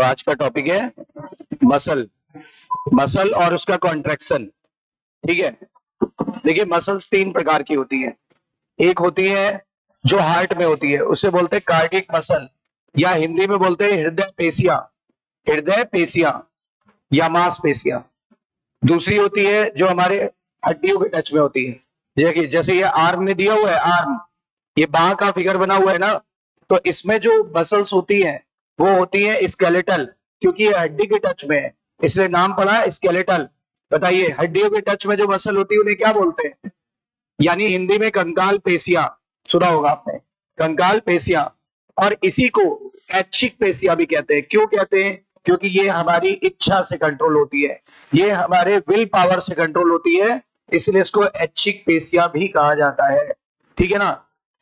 तो आज का टॉपिक है मसल, मसल और उसका कॉन्ट्रैक्शन। ठीक है, देखिए मसल्स तीन प्रकार की होती है। एक होती है जो हार्ट में होती है, उसे बोलते हैं कार्डियक मसल, या हिंदी में बोलते हैं हृदय पेशियां, हृदय पेशियां या मांसपेशियां। दूसरी होती है जो हमारे हड्डियों के टच में होती है, देखिए जैसे ये आर्म में दिया हुआ है, आर्म, ये बाह का फिगर बना हुआ है ना, तो इसमें जो मसल्स होती हैं वो होती है स्केलेटल, क्योंकि ये हड्डी के टच में है इसलिए नाम पड़ा है स्केलेटल। बताइए हड्डियों के टच में जो मसल होती है उन्हें क्या बोलते हैं? यानी हिंदी में कंकाल पेशियां, सुना होगा आपने, कंकाल पेशियां। और इसी को ऐच्छिक पेशियां भी कहते हैं। क्यों कहते हैं? क्योंकि ये हमारी इच्छा से कंट्रोल होती है, ये हमारे विल पावर से कंट्रोल होती है, इसलिए इसको ऐच्छिक पेशियां भी कहा जाता है। ठीक है ना,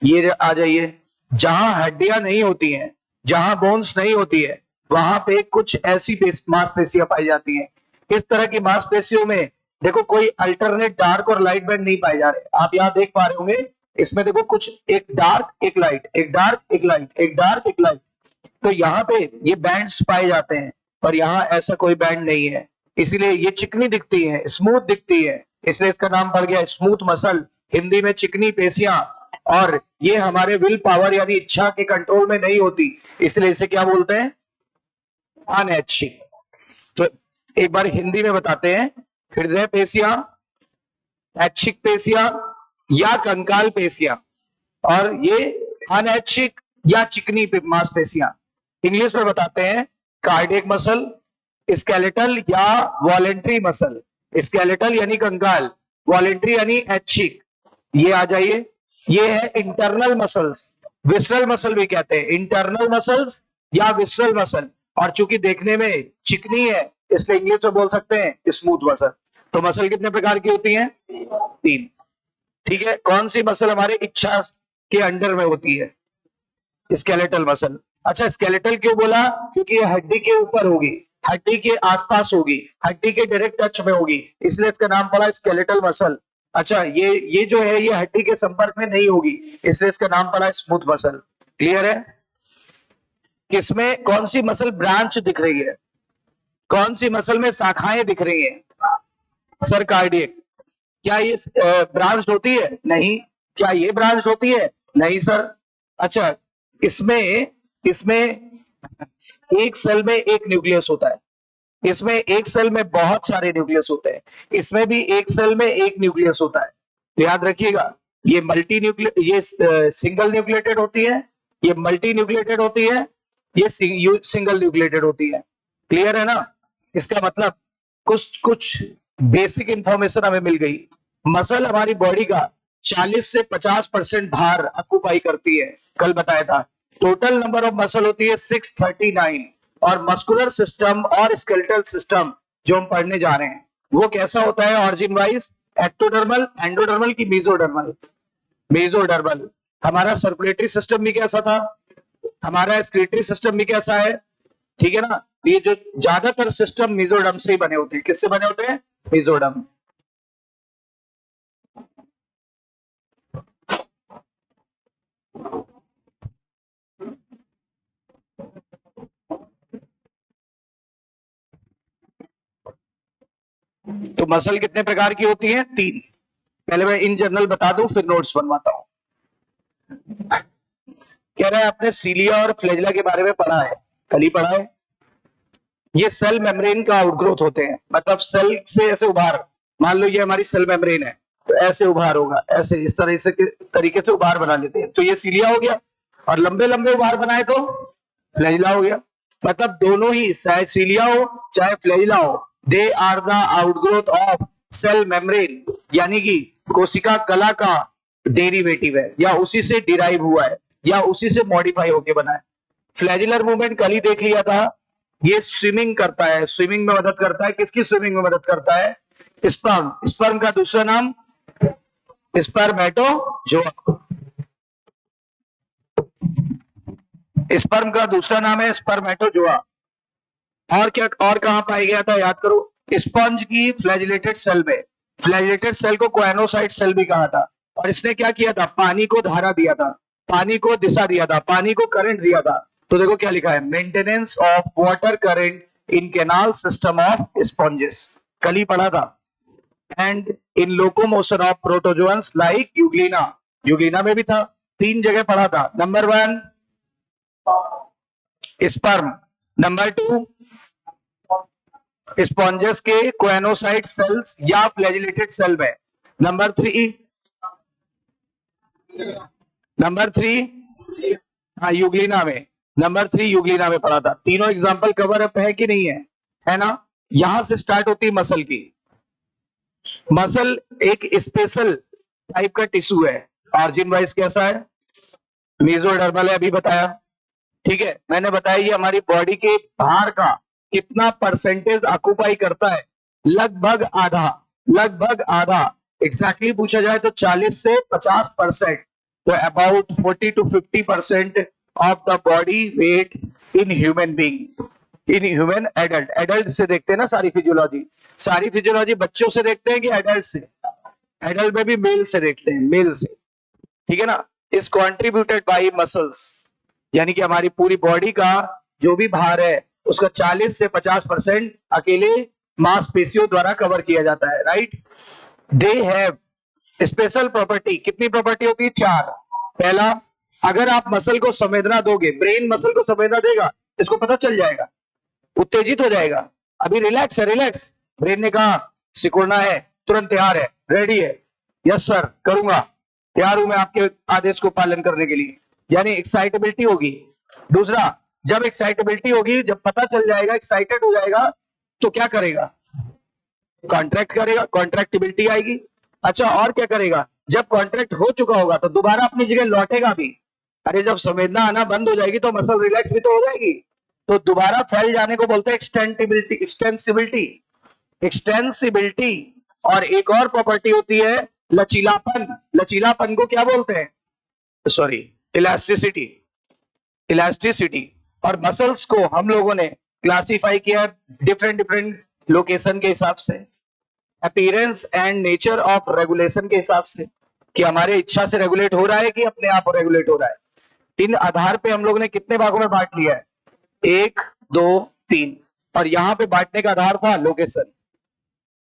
ये आ जाइए, जहां हड्डियां नहीं होती हैं, जहां बोन्स नहीं होती है, वहां पे कुछ ऐसी मांसपेशियां पाई जाती हैं। इस तरह की मांसपेशियों में देखो कोई अल्टरनेट डार्क और लाइट बैंड नहीं पाए जा रहे। आप यहाँ देख पा रहे होंगे, इसमें देखो कुछ एक डार्क एक लाइट, एक डार्क एक लाइट, एक डार्क एक लाइट, तो यहाँ पे ये बैंड्स पाए जाते हैं, पर यहाँ ऐसा कोई बैंड नहीं है, इसीलिए ये चिकनी दिखती है, स्मूथ दिखती है, इसलिए इसका नाम पड़ गया स्मूथ मसल, हिंदी में चिकनी पेशियां। और ये हमारे विल पावर यानी इच्छा के कंट्रोल में नहीं होती, इसलिए इसे क्या बोलते हैं? अनैच्छिक। तो एक बार हिंदी में बताते हैं, हृदय पेशियां, ऐच्छिक पेशियां या कंकाल पेशियां, और ये अनैच्छिक या चिकनी मांसपेशियां। इंग्लिश में बताते हैं कार्डियक मसल, स्केलेटल या वॉलेंट्री मसल। स्केलेटल यानी कंकाल, वॉलेंट्री यानी ऐच्छिक। ये आ जाइए, ये है इंटरनल मसल्स, विसरल मसल भी कहते हैं, इंटरनल मसल्स या विसरल मसल। और चूंकि देखने में चिकनी है इसलिए इंग्लिश में बोल सकते हैं स्मूथ मसल। तो मसल कितने प्रकार की होती हैं? तीन। ठीक है, कौन सी मसल हमारे इच्छा के अंडर में होती है? Skeletal muscle. अच्छा, स्केलेटल क्यों बोला? क्योंकि ये हड्डी के ऊपर होगी, हड्डी के आसपास होगी, हड्डी के डायरेक्ट टच में होगी, इसलिए इसका नाम पड़ा स्केलेटल मसल। अच्छा, ये जो है ये हड्डी के संपर्क में नहीं होगी, इसलिए इसका नाम पड़ा स्मूथ मसल। क्लियर है? किसमें कौन सी मसल ब्रांच दिख रही है, कौन सी मसल में शाखाएं दिख रही हैं? Sir cardiac. क्या ये ब्रांच होती है? नहीं। क्या ये ब्रांच होती है? नहीं सर। अच्छा, इसमें इसमें एक सेल में एक न्यूक्लियस होता है, इसमें एक सेल में बहुत सारे न्यूक्लियस होते हैं, इसमें भी एक सेल में एक न्यूक्लियस होता है। तो याद रखिएगा, ये मल्टी न्यूक्लिय, ये सिंगल न्यूक्लिएटेड होती है, ये मल्टी न्यूक्लिएटेड होती है, ये सिंगल न्यूक्लिएटेड होती है। क्लियर है ना? इसका मतलब कुछ कुछ बेसिक इंफॉर्मेशन हमें मिल गई। मसल हमारी बॉडी का 40 से 50% भार ऑक्युपाई करती है, कल बताया था। टोटल नंबर ऑफ मसल होती है 639। और मस्कुलर सिस्टम और स्केलेटल सिस्टम जो हम पढ़ने जा रहे हैं वो कैसा होता है ऑरिजिन वाइज? एक्टोडर्मल, एंडोडर्मल की मेसोडर्मल? मेसोडर्मल। हमारा सर्कुलेटरी सिस्टम भी कैसा था, हमारा एक्सक्रीटरी सिस्टम भी कैसा है? ठीक है ना, ये जो ज्यादातर सिस्टम मेसोडर्म से ही बने होते हैं। किससे बने होते हैं? मेसोडर्म। तो मसल कितने प्रकार की होती है? तीन। पहले मैं इन जनरल बता दूं फिर नोट्स बनवाता हूं। कह रहा है आपने सीलिया और फ्लैजिला के बारे में पढ़ा है, कल ही पढ़ा है। ये सेल मेम्ब्रेन का आउटग्रोथ होते हैं, मतलब सेल से ऐसे उभार, मान लो ये हमारी सेल मेम्ब्रेन है तो ऐसे उभार होगा, ऐसे इस तरह से तरीके से उभार बना लेते हैं, तो ये सीलिया हो गया। और लंबे लंबे उभार बनाए तो फ्लैजिला हो गया। मतलब दोनों ही, चाहे सीलिया हो चाहे फ्लैजिला हो, they are the outgrowth of cell membrane, यानी कि कोशिका कला का डेरिवेटिव है, या उसी से डिराइव हुआ है, या उसी से मॉडिफाई होके बना है। फ्लैजिलर मूवमेंट कल ही देख लिया था, ये स्विमिंग करता है, स्विमिंग में मदद करता है। किसकी स्विमिंग में मदद करता है? स्पर्म। स्पर्म का दूसरा नाम स्पर्मेटोजोआ। स्पर्म का दूसरा नाम है स्पर्मेटोजोआ। और क्या, और कहां पाया गया था याद करो? स्पंज की फ्लैजिलेटेड सेल में। फ्लैजिलेटेड सेल को कोएनोसाइट सेल भी कहा था। और इसने क्या किया था? पानी को धारा दिया था, पानी को दिशा दिया था, पानी को करंट दिया था। तो देखो क्या लिखा है, maintenance of water current in canal system of sponges, कल ही पढ़ा था। And in locomotion of protozoans like Euglena, Euglena में भी था, 3 जगह पढ़ा था। नंबर 1 स्पर्म, नंबर 2 स्पॉन्जेस के कोएनोसाइट सेल्स या फ्लैजिलेटेड सेल में, नंबर 3 हाँ यूग्लिना में, नंबर 3 यूग्लिना में पढ़ा था। तीनों एग्जांपल कवर अप है कि नहीं है ना। यहां से स्टार्ट होती है मसल की। मसल एक स्पेशल टाइप का टिश्यू है, ऑरिजिन वाइज कैसा है, मेसोडर्मल है, अभी बताया। ठीक है, मैंने बताया ये हमारी बॉडी के भार का कितना परसेंटेज ऑक्युपाई करता है, लगभग आधा, लगभग आधा। एग्जैक्टली पूछा जाए तो 40 से 50%, तो about 40 to 50% of the body weight in human being, in human adult. Adult से देखते हैं ना सारी फिजियोलॉजी, सारी फिजियोलॉजी बच्चों से देखते हैं कि एडल्ट से, एडल्ट में भी मेल से देखते हैं, मेल से, ठीक है ना। इज कॉन्ट्रीब्यूटेड बाई मसल्स, यानी कि हमारी पूरी बॉडी का जो भी भार है उसका 40 से 50% अकेले मांसपेशियों द्वारा कवर किया जाता है, right. They have special property, कितनी प्रॉपर्टी होती है, 4। पहला, अगर आप मसल को संवेदना दोगे, ब्रेन मसल को संवेदना देगा, इसको पता चल जाएगा, उत्तेजित हो जाएगा। अभी रिलैक्स है, रिलैक्स, ब्रेन ने कहा सिकुड़ना है, तुरंत तैयार है, रेडी है, यस सर करूंगा, तैयार हूं मैं आपके आदेश को पालन करने के लिए, यानी एक्साइटेबिलिटी होगी। दूसरा, जब एक्साइटेबिलिटी होगी, जब पता चल जाएगा, एक्साइटेड हो जाएगा, तो क्या करेगा, कॉन्ट्रैक्ट करेगा, कॉन्ट्रैक्टिबिलिटी आएगी। अच्छा, और क्या करेगा, जब कॉन्ट्रैक्ट हो चुका होगा तो दोबारा अपनी जगह लौटेगा भी। अरे जब संवेदना आना बंद हो जाएगी तो मसल रिलैक्स भी तो हो जाएगी, तो दोबारा फैल जाने को बोलते हैं एक्सटेंसिबिलिटी, एक्सटेंसिबिलिटी, एक्सटेंसिबिलिटी। और एक और प्रॉपर्टी होती है लचीलापन, लचीलापन को क्या बोलते हैं, सॉरी, इलास्टिसिटी, इलास्टिसिटी। और मसल्स को हम लोगों ने क्लासिफाई किया डिफरेंट डिफरेंट लोकेशन के हिसाब से, appearance and nature of regulation के हिसाब से, कि हमारे इच्छा से रेगुलेट हो रहा है कि अपने आप रेगुलेट हो रहा है। इन आधार पे हम लोगों ने कितने भागों में बांट लिया है, 1 2 3, और यहां पे बांटने का आधार था लोकेशन,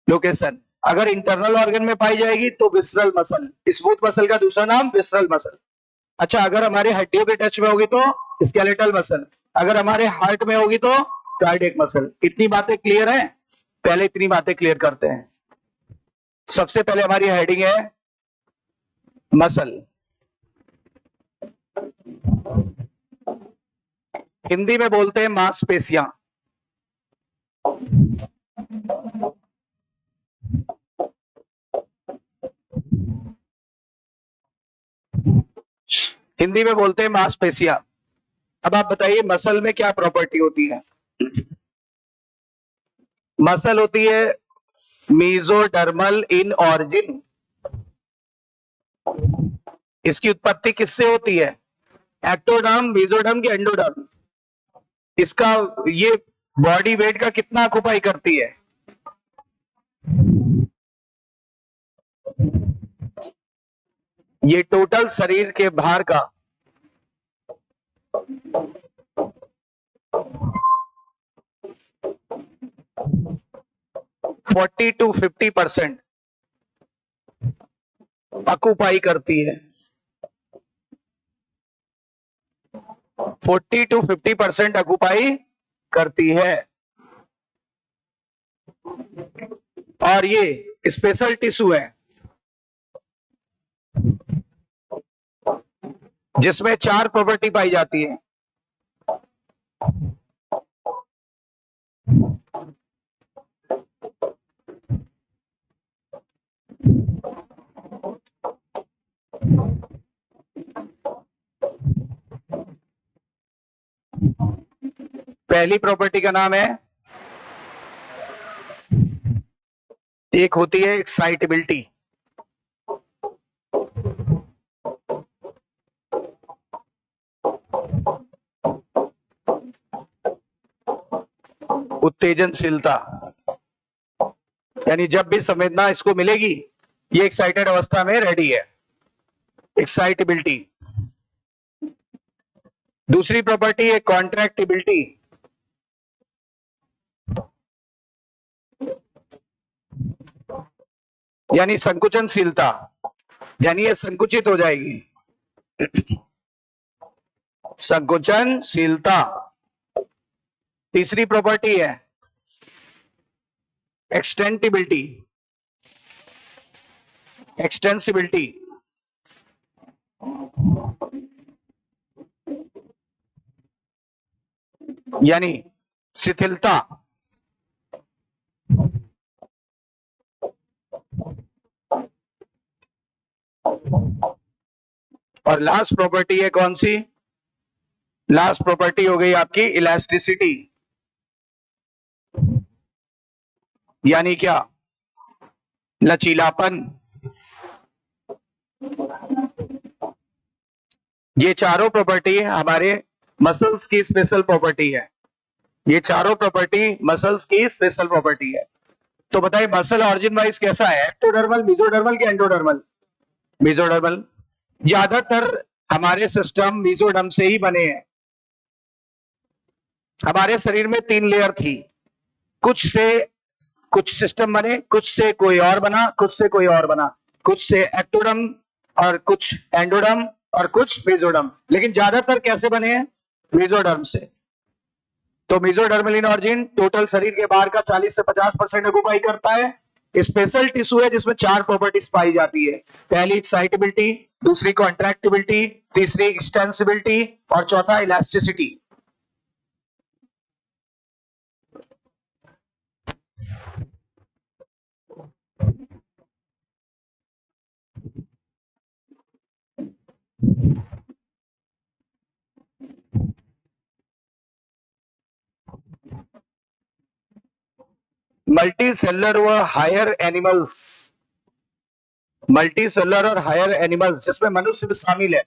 लोकेशन। अगर इंटरनल ऑर्गन में पाई जाएगी तो विसरल मसल, स्मूथ मसल का दूसरा नाम विसरल मसल। अच्छा, अगर हमारे हड्डियों के टच में होगी तो स्केलेटल मसल, अगर हमारे हार्ट में होगी तो कार्डियक मसल। इतनी बातें क्लियर हैं, पहले इतनी बातें क्लियर करते हैं। सबसे पहले हमारी हेडिंग है मसल, हिंदी में बोलते हैं मांसपेशियां। हिंदी में बोलते हैं मांसपेशियां। अब आप बताइए मसल में क्या प्रॉपर्टी होती है। मसल होती है मेसोडर्मल इन ऑरिजिन। इसकी उत्पत्ति किससे होती है, एक्टोडर्म, मेसोडर्म की एंडोडर्म। इसका ये बॉडी वेट का कितना ऑक्युपाई करती है, ये टोटल शरीर के भार का 40 to 50% ऑक्युपाई करती है, 40 to 50% ऑक्युपाई करती है। और ये स्पेशल टिश्यू है जिसमें 4 प्रॉपर्टी पाई जाती है। पहली प्रॉपर्टी का नाम है, एक होती है एक्साइटेबिलिटी, उत्तेजनशीलता, यानी जब भी संवेदना इसको मिलेगी ये एक्साइटेड अवस्था में रेडी है, एक्साइटेबिलिटी। दूसरी प्रॉपर्टी है कॉन्ट्रैक्टिबिलिटी, यानी संकुचनशीलता, यानी ये संकुचित हो जाएगी, संकुचनशीलता। तीसरी प्रॉपर्टी है एक्सटेंटिबिलिटी, एक्सटेंसिबिलिटी, यानी शिथिलता। और लास्ट प्रॉपर्टी है कौन सी? लास्ट प्रॉपर्टी हो गई आपकी इलास्टिसिटी, यानी क्या? लचीलापन। ये चारों प्रॉपर्टी हमारे मसल्स की स्पेशल प्रॉपर्टी है, ये चारों प्रॉपर्टी मसल्स की स्पेशल प्रॉपर्टी है। तो बताइए मसल ऑरिजिन वाइज कैसा है, एक्टोडर्मल, मेसोडर्मल कि एंडोडर्मल? मेसोडर्मल। ज्यादातर हमारे सिस्टम मेसोडर्म से ही बने हैं। हमारे शरीर में 3 लेयर थी, कुछ से कुछ सिस्टम बने, कुछ से कोई और बना, कुछ से कोई और बना, कुछ से एक्टोडर्म और कुछ एंडोडर्म और कुछ मेसोडर्म, लेकिन ज्यादातर कैसे बने हैं? मेसोडर्म से। तो मेसोडर्मल इन ऑरिजिन टोटल शरीर के बाहर का 40 से 50% ऑक्युपाई करता है। स्पेशल टिश्यू है जिसमें 4 प्रॉपर्टीज पाई जाती है, पहली एक्साइटेबिलिटी, दूसरी कॉन्ट्रैक्टिबिलिटी, तीसरी एक्सटेंसिबिलिटी और चौथा इलास्टिसिटी। मल्टी सेलर व हायर एनिमल्स, मल्टी सेलर और हायर एनिमल्स जिसमें मनुष्य भी शामिल है,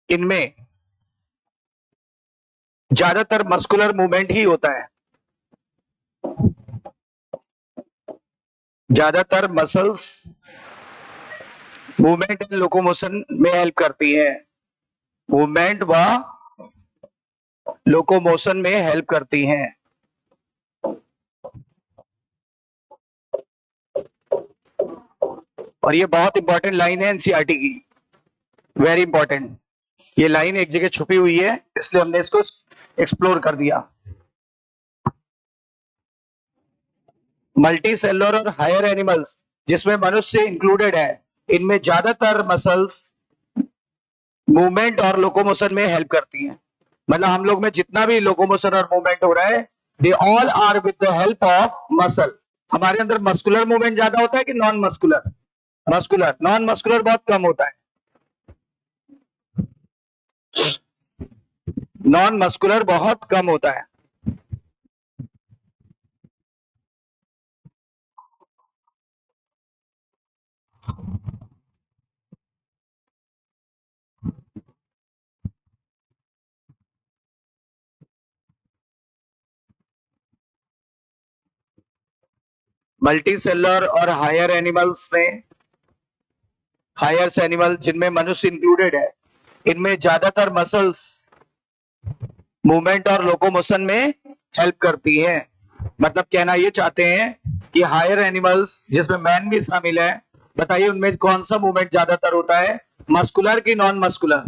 इनमें ज्यादातर मस्कुलर मूवमेंट ही होता है, ज्यादातर मसल्स मूवमेंट एंड लोकोमोशन में हेल्प करती है, मूवमेंट व लोकोमोशन में हेल्प करती हैं। और ये बहुत इंपॉर्टेंट लाइन है एनसीईआरटी की, वेरी इंपॉर्टेंट। ये लाइन एक जगह छुपी हुई है इसलिए हमने इसको एक्सप्लोर कर दिया। मल्टी सेलुलर और हायर एनिमल्स जिसमें मनुष्य इंक्लूडेड है, इनमें ज्यादातर मसल्स मूवमेंट और लोकोमोशन में हेल्प करती हैं। मतलब हम लोग में जितना भी लोकोमोशन और मूवमेंट हो रहा है, they all are with the help of muscle. हमारे अंदर मस्कुलर मूवमेंट ज्यादा होता है कि non muscular? Muscular. Non muscular बहुत कम होता है, नॉन मस्कुलर बहुत कम होता है। मल्टी सेलुलर और हायर एनिमल्स में, हायर एनिमल जिनमें मनुष्य इंक्लूडेड है, इनमें ज्यादातर मसल्स मूवमेंट और लोकोमोशन में हेल्प करती है। मतलब कहना ये चाहते हैं कि हायर एनिमल्स जिसमें मैन भी शामिल है, बताइए उनमें कौन सा मूवमेंट ज्यादातर होता है, मस्कुलर की नॉन मस्कुलर?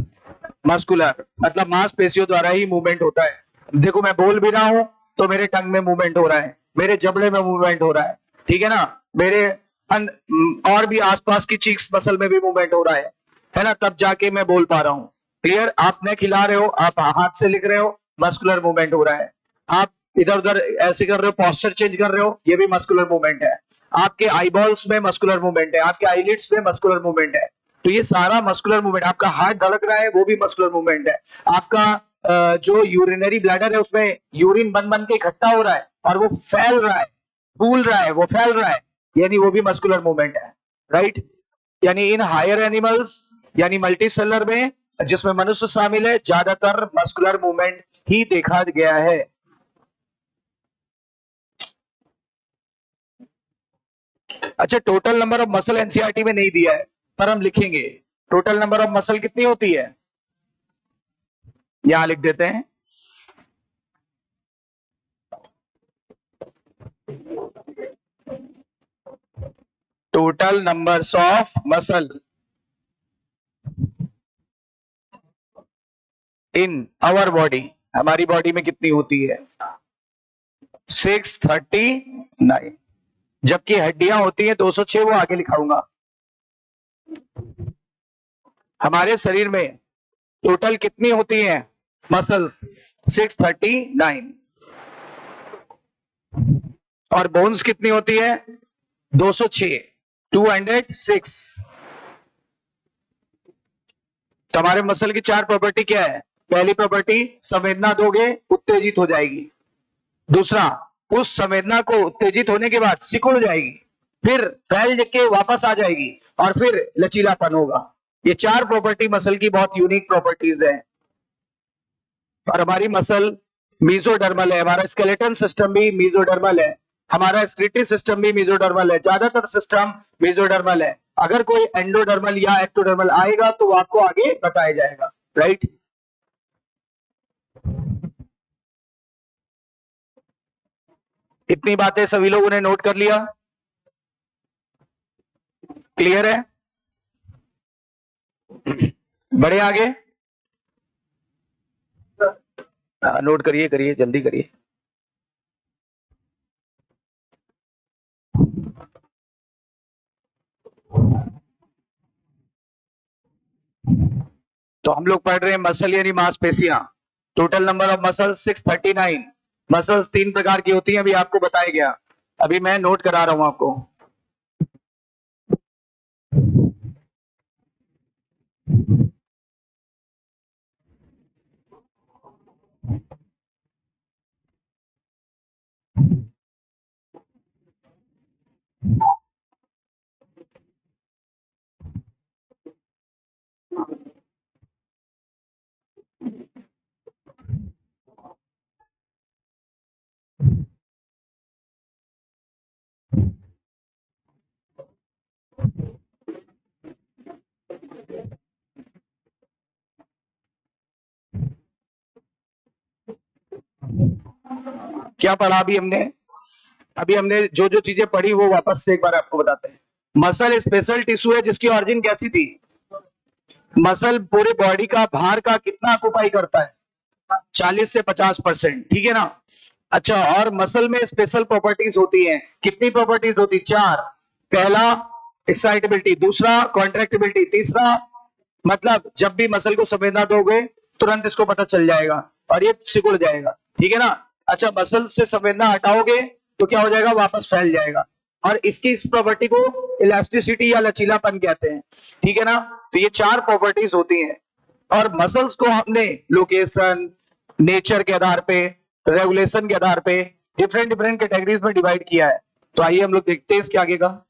मस्कुलर, मतलब मांसपेशियों द्वारा ही मूवमेंट होता है। देखो मैं बोल भी रहा हूं तो मेरे टंग में मूवमेंट हो रहा है, मेरे जबड़े में मूवमेंट हो रहा है, ठीक है ना, मेरे और भी आसपास की चीक्स मसल में भी मूवमेंट हो रहा है ना, तब जाके मैं बोल पा रहा हूँ। क्लियर? आप नहीं खिला रहे हो, आप हाथ से लिख रहे हो, मस्कुलर मूवमेंट हो रहा है। आप इधर उधर ऐसे कर रहे हो, पोस्चर चेंज कर रहे हो, ये भी मस्कुलर मूवमेंट है। आपके आईबॉल्स में मस्कुलर मूवमेंट है, आपके आईलिड्स में मस्कुलर मूवमेंट है। तो ये सारा मस्कुलर मूवमेंट, आपका हार्ट धड़क रहा है वो भी मस्कुलर मूवमेंट है। आपका जो यूरिनरी ब्लैडर है उसमें यूरिन बन बन के इकट्ठा हो रहा है और वो फैल रहा है, फूल रहा है, वो फैल रहा है, यानी वो भी मस्कुलर मूवमेंट है, राइट? यानी इन हायर एनिमल्स यानी मल्टी सेलर में जिसमें मनुष्य शामिल है, ज्यादातर मस्कुलर मूवमेंट ही देखा गया है। अच्छा, total number of muscle NCERT में नहीं दिया है, पर हम लिखेंगे टोटल नंबर ऑफ मसल कितनी होती है, यहां लिख देते हैं। Total numbers of muscle in our body, हमारी बॉडी में कितनी होती है, 639। जबकि हड्डियां होती हैं 206, वो आगे लिखाऊंगा। हमारे शरीर में टोटल कितनी होती हैं मसल्स, 639। और बोन्स कितनी होती है, 206, 206। तो हमारे मसल की 4 प्रॉपर्टी क्या है, पहली प्रॉपर्टी, संवेदना दोगे उत्तेजित हो जाएगी। दूसरा, उस संवेदना को उत्तेजित होने के बाद सिकुड़ जाएगी, फिर फैल के वापस आ जाएगी, और फिर लचीलापन होगा। ये 4 प्रॉपर्टी मसल की बहुत यूनिक प्रॉपर्टीज है। और हमारी मसल मीजोडर्मल है, हमारा स्केलेटन सिस्टम भी मीजोडर्मल है, हमारा स्क्रीटरी सिस्टम भी मीजोडर्मल है, ज्यादातर सिस्टम मीजोडर्मल है। अगर कोई एंडोडर्मल या एक्टोडर्मल आएगा तो वो आपको आगे बताया जाएगा, राइट। इतनी बातें सभी लोगों ने नोट कर लिया, क्लियर है, बढ़े आगे। नोट करिए करिए, जल्दी करिए। तो हम लोग पढ़ रहे हैं मसल यानी मांसपेशियां। Total number of muscle 639। Muscles 3 प्रकार की होती हैं, अभी आपको बताया गया, अभी मैं नोट करा रहा हूं आपको। क्या पढ़ा अभी हमने जो जो चीजें पढ़ी वो वापस से एक बार आपको बताते हैं। मसल स्पेशल टिश्यू है जिसकी ऑरिजिन कैसी थी, मसल पूरे बॉडी का भार का कितना ऑक्युपाई करता है, 40 से 50%, ठीक है ना। अच्छा, और मसल में स्पेशल प्रॉपर्टीज होती हैं, कितनी प्रॉपर्टीज होती, 4। पहला एक्साइटेबिलिटी, दूसरा कॉन्ट्रैक्टिबिलिटी, तीसरा मतलब जब भी मसल को संवेदना दोगे तुरंत इसको पता चल जाएगा और ये सिकुड़ जाएगा, ठीक है ना। अच्छा, मसल से संवेदना हटाओगे तो क्या हो जाएगा, वापस फैल जाएगा। और इसकी इस प्रॉपर्टी को इलास्टिसिटी या लचीलापन कहते हैं, ठीक है ना। तो ये 4 प्रॉपर्टीज होती हैं। और मसल्स को हमने लोकेशन, नेचर के आधार पे, रेगुलेशन के आधार पे डिफरेंट डिफरेंट कैटेगरीज में डिवाइड किया है। तो आइए हम लोग देखते हैं इसके आगे का।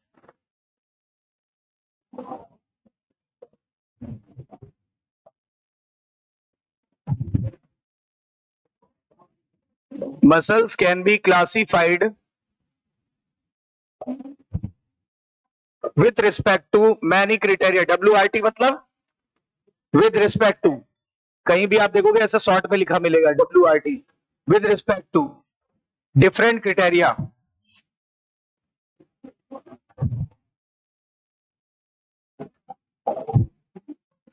Muscles can be classified with respect to many criteria. WRT मतलब with respect to, कहीं भी आप देखोगे ऐसा शॉर्ट में लिखा मिलेगा WRT, with respect to different criteria.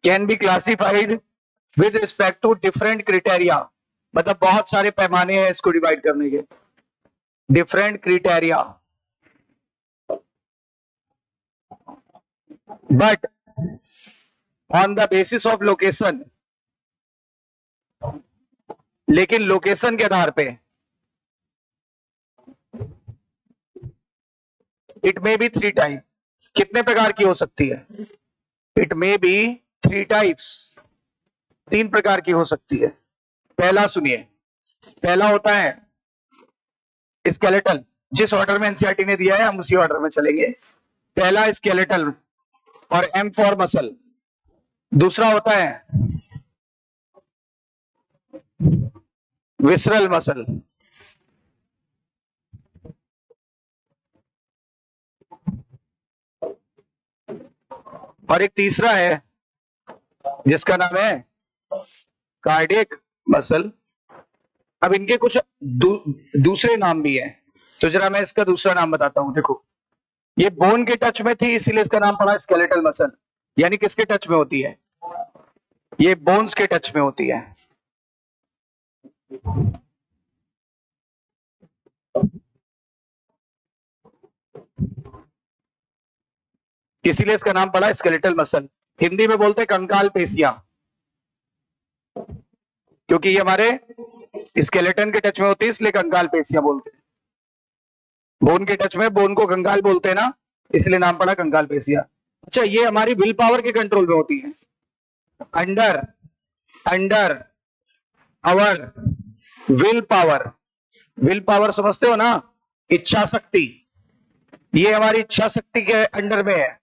Can be classified with respect to different criteria. मतलब बहुत सारे पैमाने हैं इसको डिवाइड करने के, different criteria. But on the basis of location, लेकिन लोकेशन के आधार पे, इट मे बी 3 टाइप, कितने प्रकार की हो सकती है, इट मे बी 3 टाइप्स, 3 प्रकार की हो सकती है। पहला सुनिए, पहला होता है स्केलेटल, जिस ऑर्डर में एनसीईआरटी ने दिया है हम उसी ऑर्डर में चलेंगे। पहला स्केलेटल और एम फॉर मसल। दूसरा होता है विसरल मसल। और एक तीसरा है जिसका नाम है कार्डियक मसल। अब इनके कुछ दूसरे नाम भी हैं, तो जरा मैं इसका दूसरा नाम बताता हूं। देखो, ये बोन के टच में थी इसीलिए इसका नाम पड़ा स्केलेटल मसल। यानी किसके टच में होती है? ये बोन्स के टच में होती है। इसीलिए इसका नाम पड़ा स्केलेटल मसल। हिंदी में बोलते हैं कंकाल पेशियां, क्योंकि ये हमारे स्केलेटन के टच में होती है इसलिए कंकाल पेशियां बोलते हैं। बोन के टच में, बोन को कंकाल बोलते हैं ना, इसलिए नाम पड़ा कंकाल पेशियां। अच्छा, ये हमारी विल पावर के कंट्रोल में होती है। Under under our will power. Will power समझते हो ना? इच्छा शक्ति। ये हमारी इच्छा शक्ति के अंडर में है।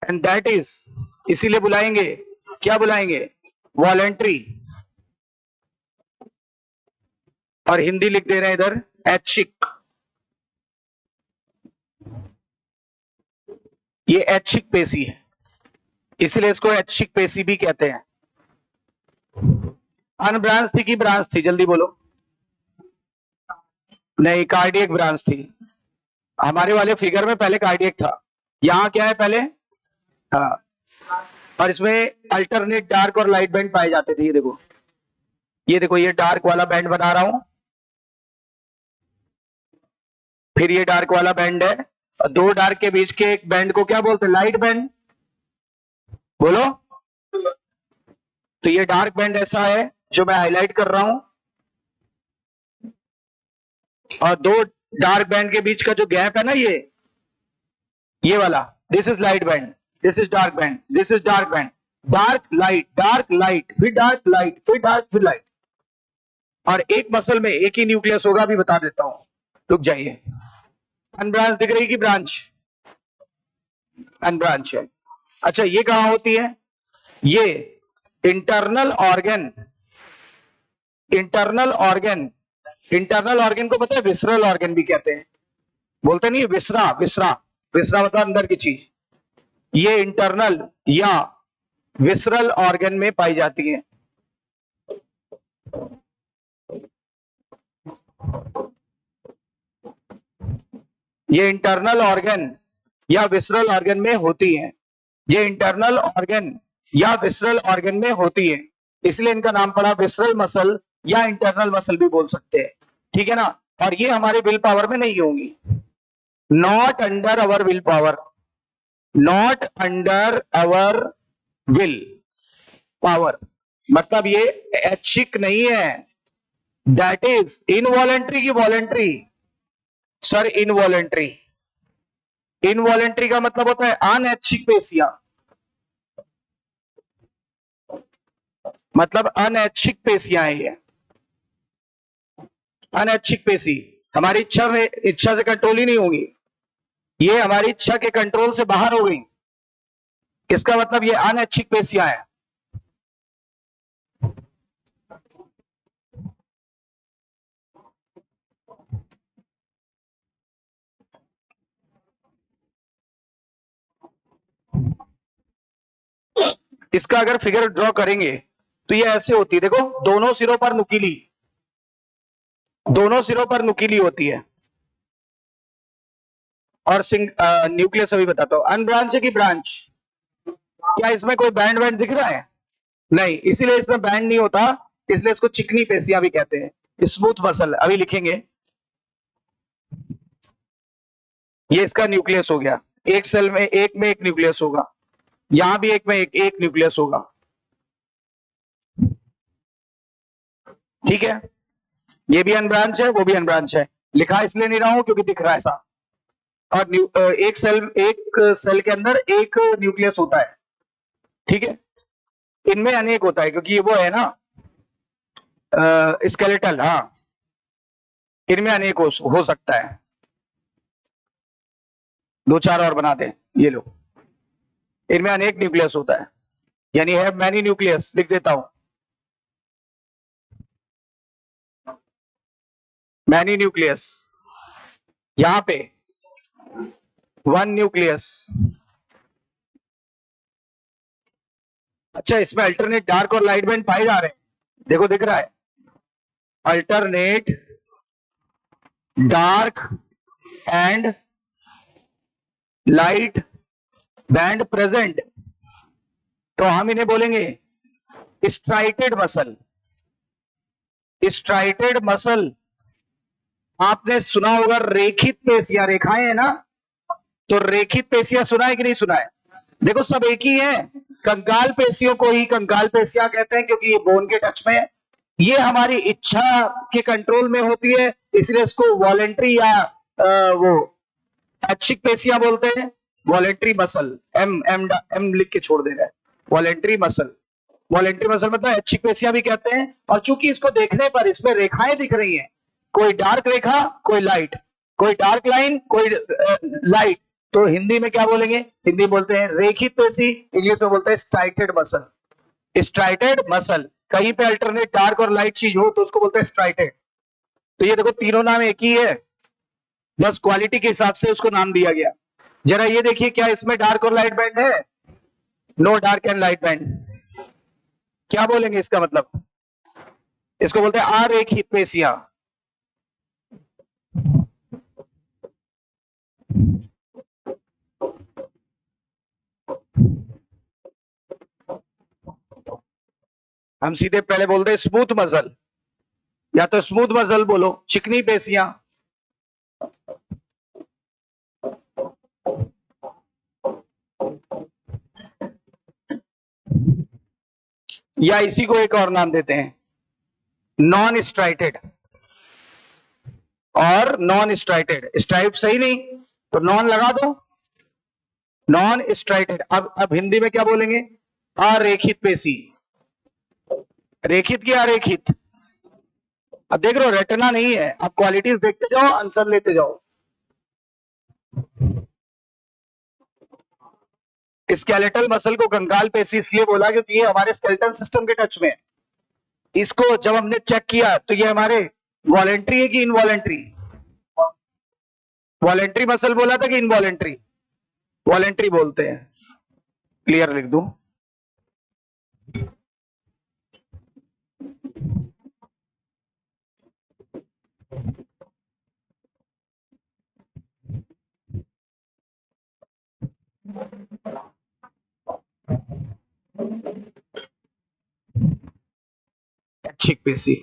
एंड दैट इज, इसीलिए बुलाएंगे, क्या बुलाएंगे? वॉलेंट्री। और हिंदी लिख दे रहे हैं इधर ऐच्छिक। ये ऐच्छिक पेशी है, इसलिए इसको ऐच्छिक पेशी भी कहते हैं। अनब्रांच थी कि ब्रांच थी? जल्दी बोलो। नहीं, कार्डियक ब्रांच थी। हमारे वाले फिगर में पहले कार्डियक था, यहां क्या है पहले? हाँ। और इसमें अल्टरनेट डार्क और लाइट बैंड पाए जाते थे। ये देखो, ये देखो, ये डार्क वाला बैंड बना रहा हूं, फिर ये डार्क वाला बैंड है, और दो डार्क के बीच के एक बैंड को क्या बोलते हैं? Light band. बोलो। तो ये डार्क बैंड ऐसा है जो मैं हाईलाइट कर रहा हूं, और दो डार्क बैंड के बीच का जो गैप है ना, ये वाला, this is light band, this is dark band, this is dark band. Dark light, फिर डार्क लाइट, फिर डार्क, फिर लाइट। और एक मसल में एक ही न्यूक्लियस होगा, अभी बता देता हूं, रुक जाइए। अनब्रांच दिख रही कि ब्रांच? अनब्रांच है। अच्छा, ये कहां होती है? ये internal organ, internal organ, internal organ को पता है विसरल ऑर्गन भी कहते हैं। बोलते नहीं, विसरा विसरा, विसरा मतलब अंदर की चीज। ये इंटरनल या विसरल ऑर्गन में पाई जाती है। ये इंटरनल ऑर्गन या विसरल ऑर्गन में होती है। ये इंटरनल ऑर्गन या विसरल ऑर्गन में होती है, इसलिए इनका नाम पड़ा विसरल मसल या इंटरनल मसल भी बोल सकते हैं। ठीक है ना? और ये हमारे विल पावर में नहीं होंगी। Not under our will power, not under our will power, मतलब ये ऐच्छिक नहीं है। दैट इज इनवॉलेंट्री की वॉलेंट्री? Sir, involuntary. इनवॉलेंट्री का मतलब होता है अनैच्छिक पेशियां, मतलब अनैच्छिक पेशियां है ये। अनैच्छिक पेशी हमारी इच्छा से कंट्रोल ही नहीं होगी, ये हमारी इच्छा के कंट्रोल से बाहर हो गई, इसका मतलब ये अनैच्छिक पेशियां है। इसका अगर फिगर ड्रॉ करेंगे तो ये ऐसे होती है, देखो, दोनों सिरों पर नुकीली, दोनों सिरों पर नुकीली होती है। और न्यूक्लियस अभी बताता हूं। अनब्रांच है कि ब्रांच? क्या इसमें कोई बैंड वैंड दिख रहा है? नहीं, इसीलिए इसमें बैंड नहीं होता, इसलिए इसको चिकनी पेशियां भी कहते हैं। स्मूथ मसल अभी लिखेंगे। ये इसका न्यूक्लियस हो गया, एक सेल में एक न्यूक्लियस होगा, यहां भी एक में एक न्यूक्लियस होगा। ठीक है? ये भी अनब्रांच है, वो भी अनब्रांच है। लिखा इसलिए नहीं रहा हूं क्योंकि दिख रहा है ऐसा। और एक सेल के अंदर एक न्यूक्लियस होता है। ठीक है? इनमें अनेक होता है क्योंकि ये वो है ना, स्केलेटल। हाँ, इनमें अनेक हो सकता है। दो चार और बना दें, ये लो। इनमें अनेक न्यूक्लियस होता है, यानी है मैनी न्यूक्लियस। लिख देता हूं, मैनी न्यूक्लियस। यहां पे वन न्यूक्लियस। अच्छा, इसमें अल्टरनेट डार्क और लाइट बैंड पाए जा रहे हैं, देखो दिख रहा है, alternate dark and light band present, तो हम इन्हें बोलेंगे स्ट्राइटेड मसल। स्ट्राइटेड मसल, आपने सुना होगा रेखित पेशियां, रेखाएं है ना, तो रेखित पेशियां सुना है कि नहीं सुना है? देखो सब एक ही है, कंकाल पेशियों को ही कंकाल पेशियां कहते हैं क्योंकि ये बोन के टच में है। ये हमारी इच्छा के कंट्रोल में होती है, इसलिए इसको वॉलेंट्री या वो ऐच्छिक पेशियां बोलते हैं। Voluntary muscle, M M M लिख के छोड़ दे रहा है, वॉलेंट्री मसल। वॉलेंट्री मसल मतलब ऐच्छिक पेशियां भी कहते हैं। और चूंकि इसको देखने पर इसमें रेखाएं दिख रही हैं, कोई डार्क रेखा कोई लाइट, कोई डार्क लाइन कोई लाइट, तो हिंदी में क्या बोलेंगे? हिंदी बोलते हैं रेखित पेशी, इंग्लिश में बोलते हैं स्ट्राइटेड मसल। स्ट्राइटेड मसल, कहीं पे अल्टरनेट डार्क और लाइट चीज हो तो उसको बोलते हैं स्ट्राइटेड। तो ये देखो तीनों नाम एक ही है, बस क्वालिटी के हिसाब से उसको नाम दिया गया। जरा ये देखिए, क्या इसमें डार्क और लाइट बैंड है? No dark and light band. क्या बोलेंगे इसका मतलब? इसको बोलते हैं अरेखित पेशियां। हम सीधे पहले बोलते हैं स्मूथ मसल, या तो स्मूथ मसल बोलो, चिकनी पेशियां। या इसी को एक और नाम देते हैं नॉन स्ट्राइटेड और नॉन स्ट्राइटेड। स्ट्राइट सही नहीं तो नॉन लगा दो, नॉन स्ट्राइटेड। अब हिंदी में क्या बोलेंगे? अरेखित पेशी। रेखित की अरेखित? अब देख रहे हो रटना नहीं है, अब क्वालिटीज देखते जाओ, आंसर लेते जाओ। स्केलेटल मसल को कंकाल पेशी इसलिए बोला क्योंकि ये हमारे स्केलेटल सिस्टम के टच में है। इसको जब हमने चेक किया तो ये हमारे वॉलेंट्री है कि इनवॉलेंट्री? वॉलेंट्री मसल बोला था कि इनवॉलेंट्री? वॉलेंट्री बोलते हैं। क्लियर लिख दूं? ऐच्छिक पेशी।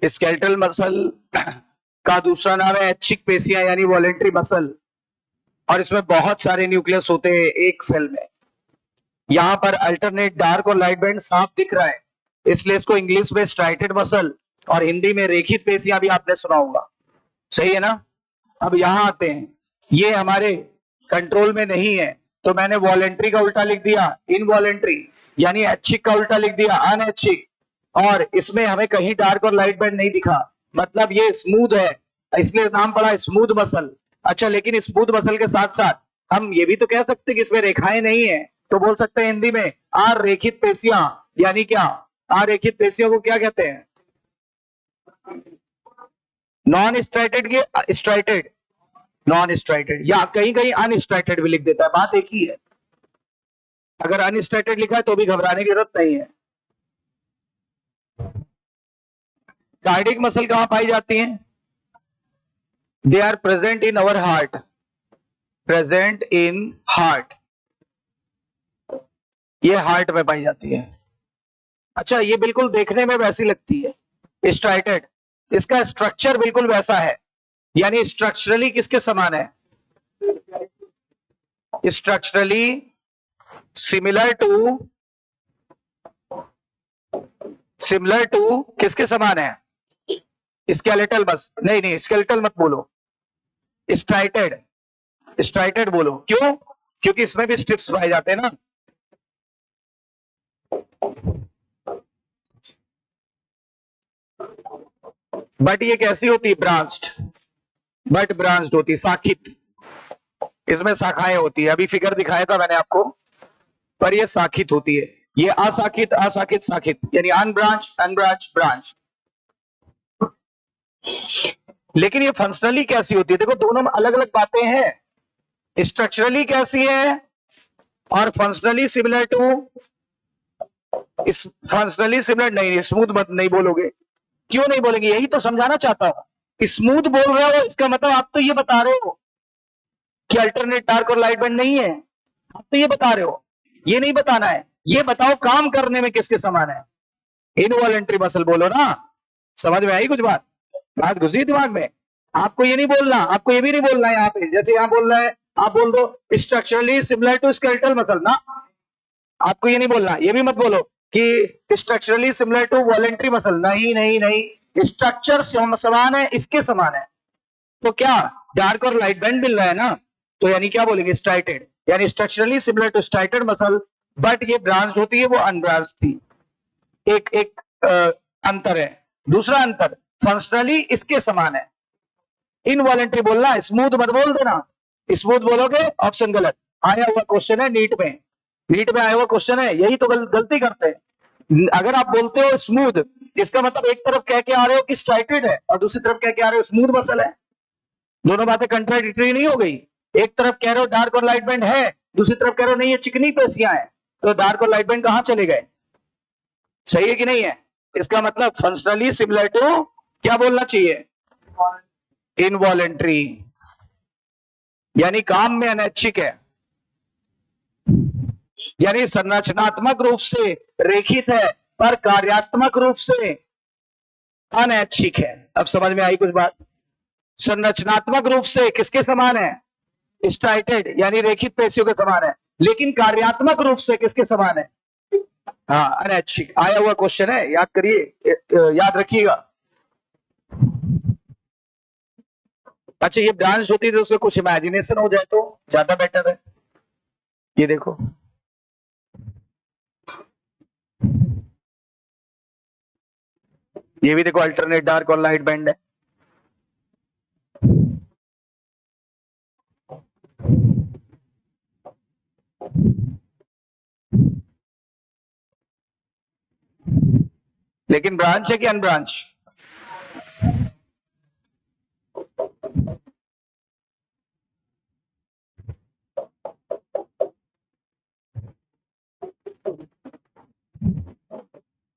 स्केलेटल मसल का दूसरा नाम है ऐच्छिक पेशियां यानी वॉलेंट्री मसल, और इसमें बहुत सारे न्यूक्लियस होते हैं एक सेल में। यहां पर अल्टरनेट डार्क और लाइट बैंड साफ दिख रहा है, इसलिए इसको इंग्लिश में स्ट्राइटेड मसल और हिंदी में रेखित पेशियां भी आपने सुना होगा। सही है ना? अब यहां आते हैं, ये हमारे कंट्रोल में नहीं है तो मैंने वॉलेंट्री का उल्टा लिख दिया इनवॉलेंट्री, यानी ऐच्छिक का उल्टा लिख दिया अनैच्छिक, और इसमें हमें कहीं डार्क और लाइट बैंड नहीं दिखा, मतलब ये स्मूथ है, इसलिए नाम पड़ा स्मूथ मसल। अच्छा, लेकिन स्मूथ मसल के साथ साथ हम ये भी तो कह सकते हैं कि इसमें रेखाएं नहीं है, तो बोल सकते हैं हिंदी में अरेखित पेशियां, यानी क्या? अरेखित पेशियों को क्या कहते हैं? नॉन स्ट्राइटेड के स्ट्राइटेड, नॉन स्ट्राइटेड, या कहीं कहीं अनस्ट्राइटेड भी लिख देता है, बात एक ही है। अगर अनस्ट्राइटेड लिखा है तो भी घबराने की जरूरत नहीं है। कार्डियक मसल कहां पाई जाती हैं? They are present in our heart, present in heart, ये हार्ट में पाई जाती है। अच्छा, ये बिल्कुल देखने में वैसी लगती है स्ट्राइटेड, इसका स्ट्रक्चर बिल्कुल वैसा है, यानी स्ट्रक्चरली किसके समान है? स्ट्रक्चरली सिमिलर टू किसके समान है? स्केलेटल, बस नहीं नहीं स्केलेटल मत बोलो, स्ट्राइटेड बोलो। क्यों? क्योंकि इसमें भी स्ट्रिप्स पाए जाते हैं ना। बट ये कैसी होती है? ब्रांच्ड, बट ब्रांच्ड होती, शाखित। इसमें शाखाएं होती है, अभी फिगर दिखाया था मैंने आपको, पर ये शाखित होती है। ये अशाखित अशाखित शाखित, यानी अनब्रांच अनब्रांच ब्रांच। लेकिन ये फंक्शनली कैसी होती है? देखो दोनों में अलग अलग बातें हैं। स्ट्रक्चरली कैसी है और फंक्शनली सिमिलर टू, इस फंक्शनली सिमिलर नहीं, स्मूथ मत नहीं बोलोगे। क्यों नहीं बोलेंगे? यही तो समझाना चाहता हूं। स्मूथ बोल रहे हो इसका मतलब आप तो ये बता रहे हो कि अल्टरनेट डार्क और लाइट बैंड नहीं है। आप तो ये बता रहे हो, ये नहीं बताना है। ये बताओ काम करने में किसके समान है? इनवॉलेंट्री मसल बोलो ना। समझ में आई कुछ बात? बात घुसी दिमाग में? आपको ये नहीं बोलना, आपको ये भी नहीं बोलना है यहाँ पे, जैसे यहाँ बोल रहा है आप बोल दो structurally similar to skeletal muscle ना। आपको ये नहीं बोलना, ये भी मत बोलो कि structurally similar to voluntary muscle. नहीं नहीं नहीं, स्ट्रक्चर समान है, इसके समान है। तो क्या डार्क और लाइट बैंड मिल रहा है ना, तो यानी क्या बोलेंगे? स्ट्राइटेड, यानी structurally similar to striated muscle, but ये ब्रांच होती है, वो अनब्रांच थी। एक एक अंतर है। दूसरा अंतर, फंक्शनली इसके समान है। इनवॉलेंट्री बोलना, स्मूथ मत बोल देना। स्मूथ बोलोगे ऑप्शन गलत। आया हुआ क्वेश्चन है नीट में, नीट में आया हुआ क्वेश्चन है, यही तो गलती करते हैं। अगर आप बोलते हो स्मूथ, इसका मतलब एक तरफ कह के आ रहे हो कि स्ट्राइटेड है और दूसरी तरफ कह के आ रहे हो स्मूथ मसल है। दोनों बातें कंट्राडिक्टरी नहीं हो गई? एक तरफ कह रहे हो डार्क और लाइट बैंड है, दूसरी तरफ कह रहे हो नहीं ये चिकनी पेशियां हैं, तो डार्क और लाइट बैंड कहां चले गए? सही है कि नहीं है? इसका मतलब फंक्शनली सिमिलर टू क्या बोलना चाहिए? इनवॉलेंट्री, यानी काम में अनैच्छिक है, यानी संरचनात्मक रूप से रेखित है पर कार्यात्मक रूप से अनैच्छिक है। अब समझ में आई कुछ बात? संरचनात्मक रूप से किसके समान है? स्ट्राइटेड, यानी रेखित पेशियों के समान है, लेकिन कार्यात्मक रूप से किसके समान है? हाँ, अनैच्छिक। आया हुआ क्वेश्चन है, याद करिए, याद रखिएगा। अच्छा, ये ब्रांच होती है तो उसमें कुछ इमेजिनेशन हो जाए तो ज्यादा बेटर है। ये देखो, ये भी देखो अल्टरनेट डार्क और लाइट बैंड है। लेकिन ब्रांच है कि अनब्रांच?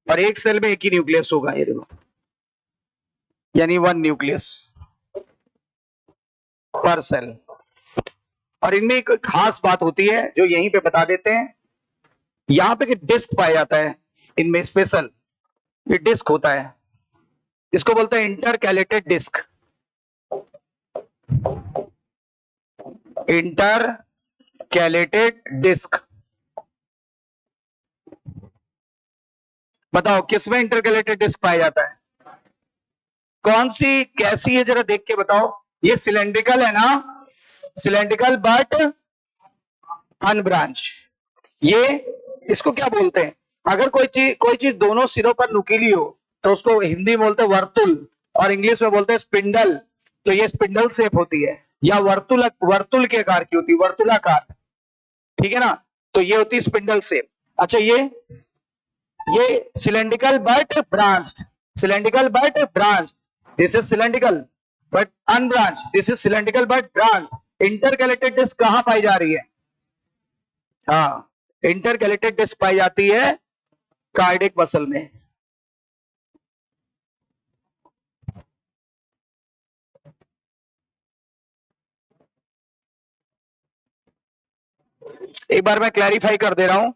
और एक सेल में एक ही न्यूक्लियस होगा, ये देखो, यानी 1 न्यूक्लियस पर सेल। और इनमें एक खास बात होती है जो यहीं पे बता देते हैं, यहां पे डिस्क पाया जाता है इनमें स्पेशल, ये डिस्क होता है, इसको बोलते हैं इंटरकैलेटेड डिस्क। इंटरकैलेटेड डिस्क, बताओ किसमें इंटरकैलेटेड डिस्क पाया जाता है? कौन सी, कैसी है, जरा देख के बताओ। ये सिलेंड्रिकल है ना, सिलेंड्रिकल बट अनब्रांच। ये इसको क्या बोलते हैं? अगर कोई चीज दोनों सिरों पर नुकीली हो तो उसको हिंदी में बोलते हैं वर्तुल और इंग्लिश में बोलते हैं स्पिंडल। तो ये स्पिंडल शेप होती है, या वर्तुल के आकार की होती है, वर्तुलाकार। ठीक है ना? तो ये होती है स्पिंडल शेप। अच्छा, ये cylindrical but branched, cylindrical but branch, this is cylindrical but unbranch, this is cylindrical but branch. Intercalated disc कहां पाई जा रही है? हाँ, इंटरकैलेटेड डिस्क पाई जाती है कार्डियक मसल में। एक बार मैं क्लैरिफाई कर दे रहा हूं,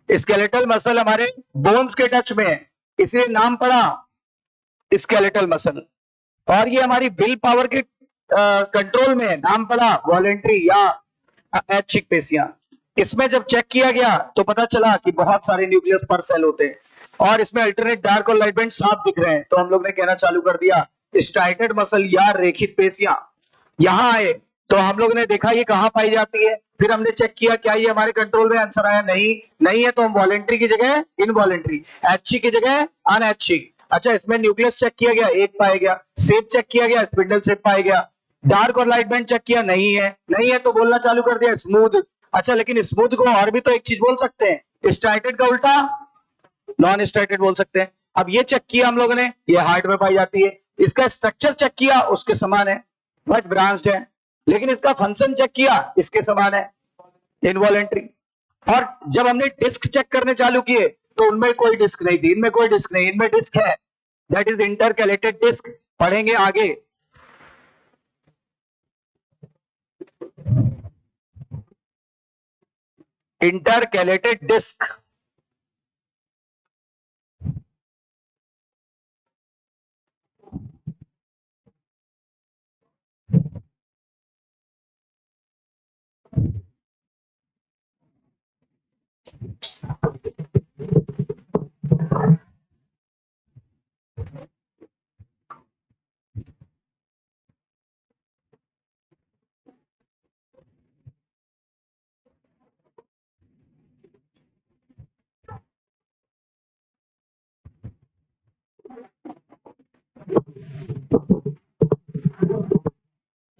स्केलेटल मसल हमारे बोन्स के टच में है, इसलिए नाम पड़ा स्केलेटल मसल। और ये हमारी विल पावर के कंट्रोल में है, नाम पड़ा वॉलेंट्री या ऐच्छिक पेशियां। इसमें जब चेक किया गया तो पता चला कि बहुत सारे न्यूक्लियस पर सेल होते हैं और इसमें अल्टरनेट डार्क और लाइट बैंड साफ दिख रहे हैं, तो हम लोग ने कहना चालू कर दिया स्ट्राइटेड मसल या रेखित पेशियां यहां आए। तो हम लोग ने देखा ये कहां पाई जाती है, फिर हमने चेक किया क्या ये हमारे कंट्रोल में, आंसर आया नहीं, नहीं है तो हम वॉलेंट्री की जगह इनवॉलेंट्री, ऐच्छिक की जगह अनैच्छिक। अच्छा, इसमें न्यूक्लियस चेक किया गया, एक पाया गया, शेप चेक किया गया, स्पिंडल शेप पाया गया, डार्क और लाइट बैंड चेक किया, नहीं है, नहीं है तो बोलना चालू कर दिया स्मूथ। अच्छा, लेकिन स्मूथ को और भी तो एक चीज बोल सकते हैं, स्ट्राइटेड का उल्टा नॉन स्ट्राइटेड बोल सकते हैं। अब ये चेक किया हम लोगों ने, ये हार्ट में पाई जाती है, इसका स्ट्रक्चर चेक किया उसके समान है बट ब्रांच्ड है, लेकिन इसका फंक्शन चेक किया इसके समान है, इनवॉलेंट्री। और जब हमने डिस्क चेक करने चालू किए तो उनमें कोई डिस्क नहीं थी, इनमें कोई डिस्क नहीं, इनमें डिस्क है, दैट इज इंटरकैलेटेड डिस्क, पढ़ेंगे आगे। इंटरकैलेटेड डिस्क,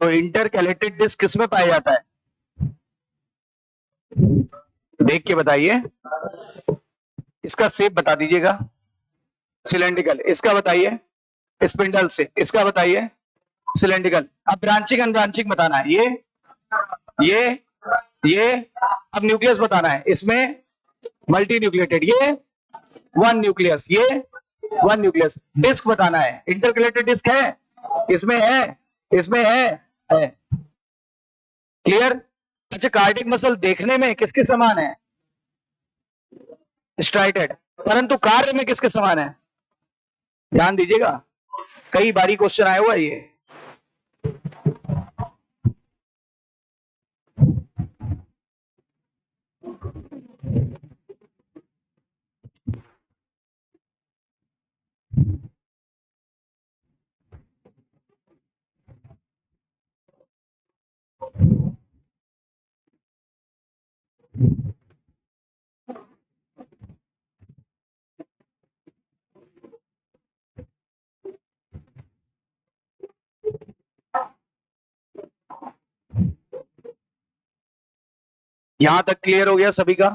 तो इंटरकैलेटेड डिस्क किसमें पाया जाता है, देख के बताइए। इसका शेप बता दीजिएगा, सिलेंड्रिकल, इसका बताइए स्पिंडल से, इसका बताइए सिलेंड्रिकल। अब ब्रांचिंग अनब्रांचिंग बताना है, ये अब न्यूक्लियस बताना है, इसमें मल्टी न्यूक्लिएटेड, ये वन न्यूक्लियस, ये वन न्यूक्लियस। डिस्क बताना है, इंटरकैलेटेड डिस्क है, इसमें है, इसमें है। क्लियर। अच्छा, कार्डियक मसल देखने में किसके समान है, स्ट्राइटेड, परंतु कार्य में किसके समान है, ध्यान दीजिएगा, कई बारी क्वेश्चन आया हुआ ये। यहां तक क्लियर हो गया सभी का।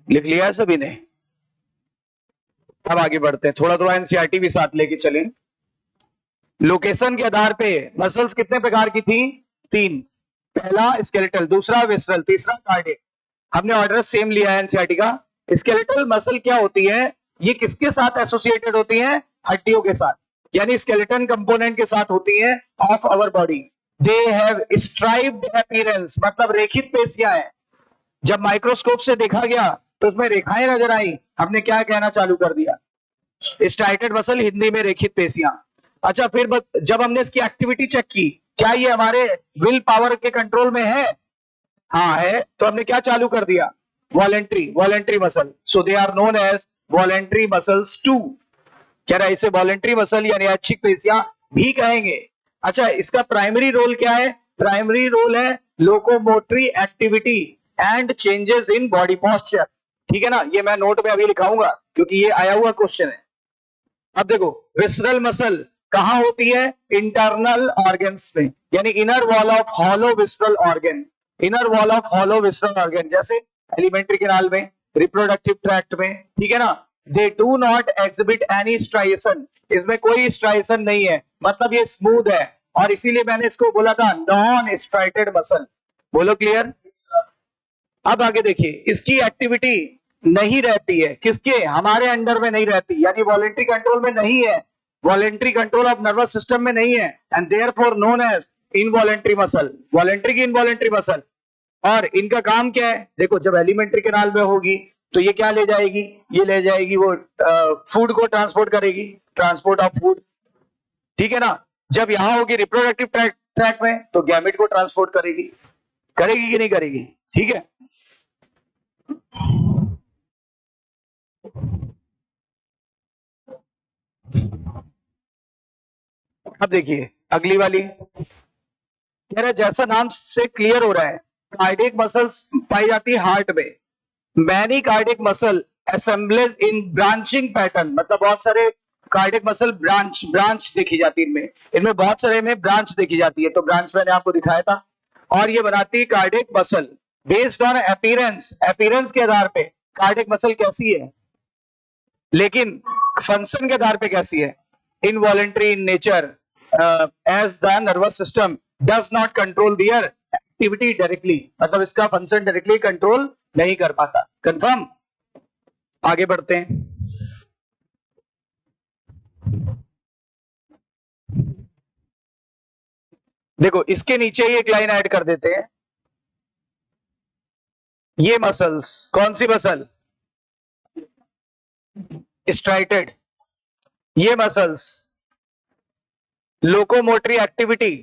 लिख लिया है सभी ने। अब आगे बढ़ते हैं, थोड़ा थोड़ा एनसीईआरटी भी साथ लेके चलें। लोकेशन के आधार पे मसल्स कितने प्रकार की थी, तीन, पहला स्केलेटल, दूसरा विसरल, तीसरा कार्डियक। हमने ऑर्डर सेम लिया है एनसीईआरटी का। स्केलेटल मसल क्या होती है, ये किसके साथ एसोसिएटेड होती है, हड्डियों के साथ, यानी स्केलेटन कंपोनेंट के साथ होती है of our body. They have striped appearance, मतलब रेखित पेशियां हैं। जब माइक्रोस्कोप से देखा गया तो उसमें रेखाएं नजर आई, हमने क्या कहना चालू कर दिया, स्ट्राइटेड मसल, हिंदी में रेखित पेशियां। अच्छा, फिर जब हमने इसकी एक्टिविटी चेक की, क्या ये हमारे विल पावर के कंट्रोल में है, हाँ है, तो हमने क्या चालू कर दिया, voluntary muscle, so they are known as voluntary muscles too. कह रहा है इसे वॉलेंट्री मसल यानी ऐच्छिक पेशियां भी कहेंगे। अच्छा, इसका प्राइमरी रोल क्या है, प्राइमरी रोल है locomotory activity and changes in body posture. ठीक है ना, ये मैं नोट में अभी लिखाऊंगा क्योंकि ये आया हुआ क्वेश्चन है। अब देखो, विसरल मसल कहां होती है, इंटरनल ऑर्गन्स में, यानी inner wall of hollow visceral organ, inner wall of hollow visceral organ, जैसे एलिमेंट्री कैनाल में, रिप्रोडक्टिव ट्रैक्ट में, ठीक है ना। They do not exhibit any striation, इसमें कोई स्ट्राइएशन नहीं है, मतलब ये स्मूथ है, और इसीलिए मैंने इसको बोला था नॉन स्ट्राइटेड मसल। बोलो क्लियर। अब आगे देखिए, इसकी एक्टिविटी नहीं रहती है, किसके, हमारे अंडर में नहीं रहती, यानी वॉलेंट्री कंट्रोल में नहीं है, voluntary control of nervous system में नहीं है, and therefore known as involuntary muscle, voluntary की इनवॉलेंट्री मसल। और इनका काम क्या है, देखो जब एलिमेंट्री कैनाल में होगी तो ये क्या ले जाएगी, ये ले जाएगी वो फूड को ट्रांसपोर्ट करेगी, ट्रांसपोर्ट ऑफ फूड, ठीक है ना। जब यहां होगी रिप्रोडक्टिव ट्रैक में तो गैमेट को ट्रांसपोर्ट करेगी, करेगी कि नहीं करेगी, ठीक है। अब देखिए अगली वाली, कह रहा है जैसा नाम से क्लियर हो रहा है कार्डियक मसल्स पाई जाती है हार्ट में, मैनी कार्डियक मसल असेंबलेज इन ब्रांचिंग पैटर्न, मतलब बहुत सारे कार्डियक मसल ब्रांच देखी जाती है इनमें, इनमें बहुत सारे में ब्रांच देखी जाती है, तो ब्रांच मैंने आपको दिखाया था। और ये बनाती है cardiac muscle based on appearance, appearance के आधार पे कार्डियक मसल कैसी है, लेकिन फंक्शन के आधार पे कैसी है, involuntary in nature as the nervous system does not control their activity directly, मतलब इसका फंक्शन डायरेक्टली कंट्रोल नहीं कर पाता। कंफर्म, आगे बढ़ते हैं। देखो इसके नीचे ही एक लाइन ऐड कर देते हैं, ये मसल्स कौन सी मसल, स्ट्राइटेड, ये मसल्स लोकोमोटरी एक्टिविटी,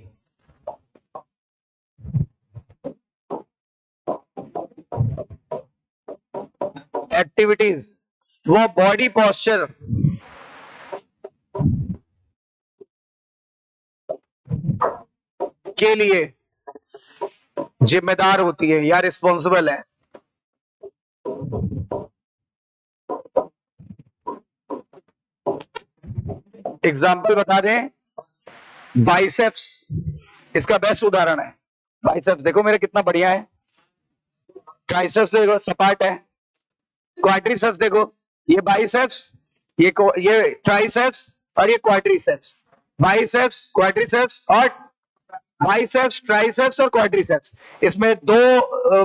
एक्टिविटीज, वो बॉडी पोस्चर के लिए जिम्मेदार होती है या रिस्पॉन्सिबल है। एग्जाम्पल बता दें, बाइसेप्स इसका बेस्ट उदाहरण है, बाइसेप्स देखो मेरे कितना बढ़िया है, ट्राइसेप्स देखो सपाट है, क्वाड्रिसेप्स देखो, ये बाइसेप्स, ये ट्राइसेप्स और ये क्वाड्रिसेप्स, बाइसेप्स क्वाड्रिसेप्स और बाइसेप्स ट्राइसेप्स और क्वाड्रिसेप्स, इसमें दो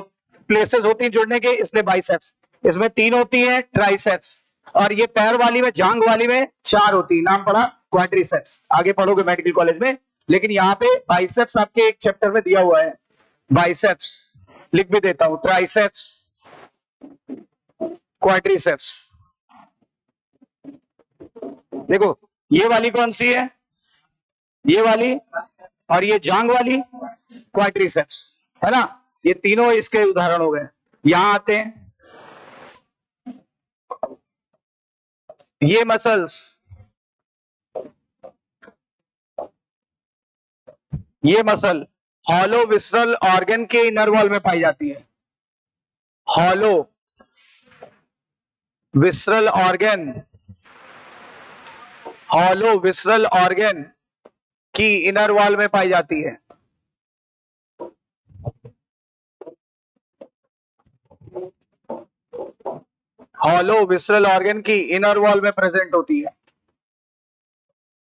प्लेसेस होती हैं जुड़ने के, इसलिए बाइसेप्स, इसमें 3 होती हैं ट्राइसेप्स, और ये पैर वाली में जांग वाली में 4 होती है, नाम पड़ा क्वाड्रिसेप्स, आगे पढ़ोगे मेडिकल कॉलेज में, लेकिन यहाँ पे बाइसेप्स आपके एक चैप्टर में दिया हुआ है, बाइसेप्स लिख भी देता हूं, ट्राइसेप्स क्वाड्रिसेप्स। देखो ये वाली कौन सी है, ये वाली, और ये जांग वाली क्वाड्रिसेप्स, है ना, ये तीनों इसके उदाहरण हो गए। यहां आते हैं, ये मसल्स, ये मसल हॉलो विसरल ऑर्गन के इनर वॉल में पाई जाती है, hollow visceral organ, hollow visceral organ की इनर वॉल में पाई जाती है। हॉलो विसरल ऑर्गन की इनर वॉल में प्रेजेंट होती है,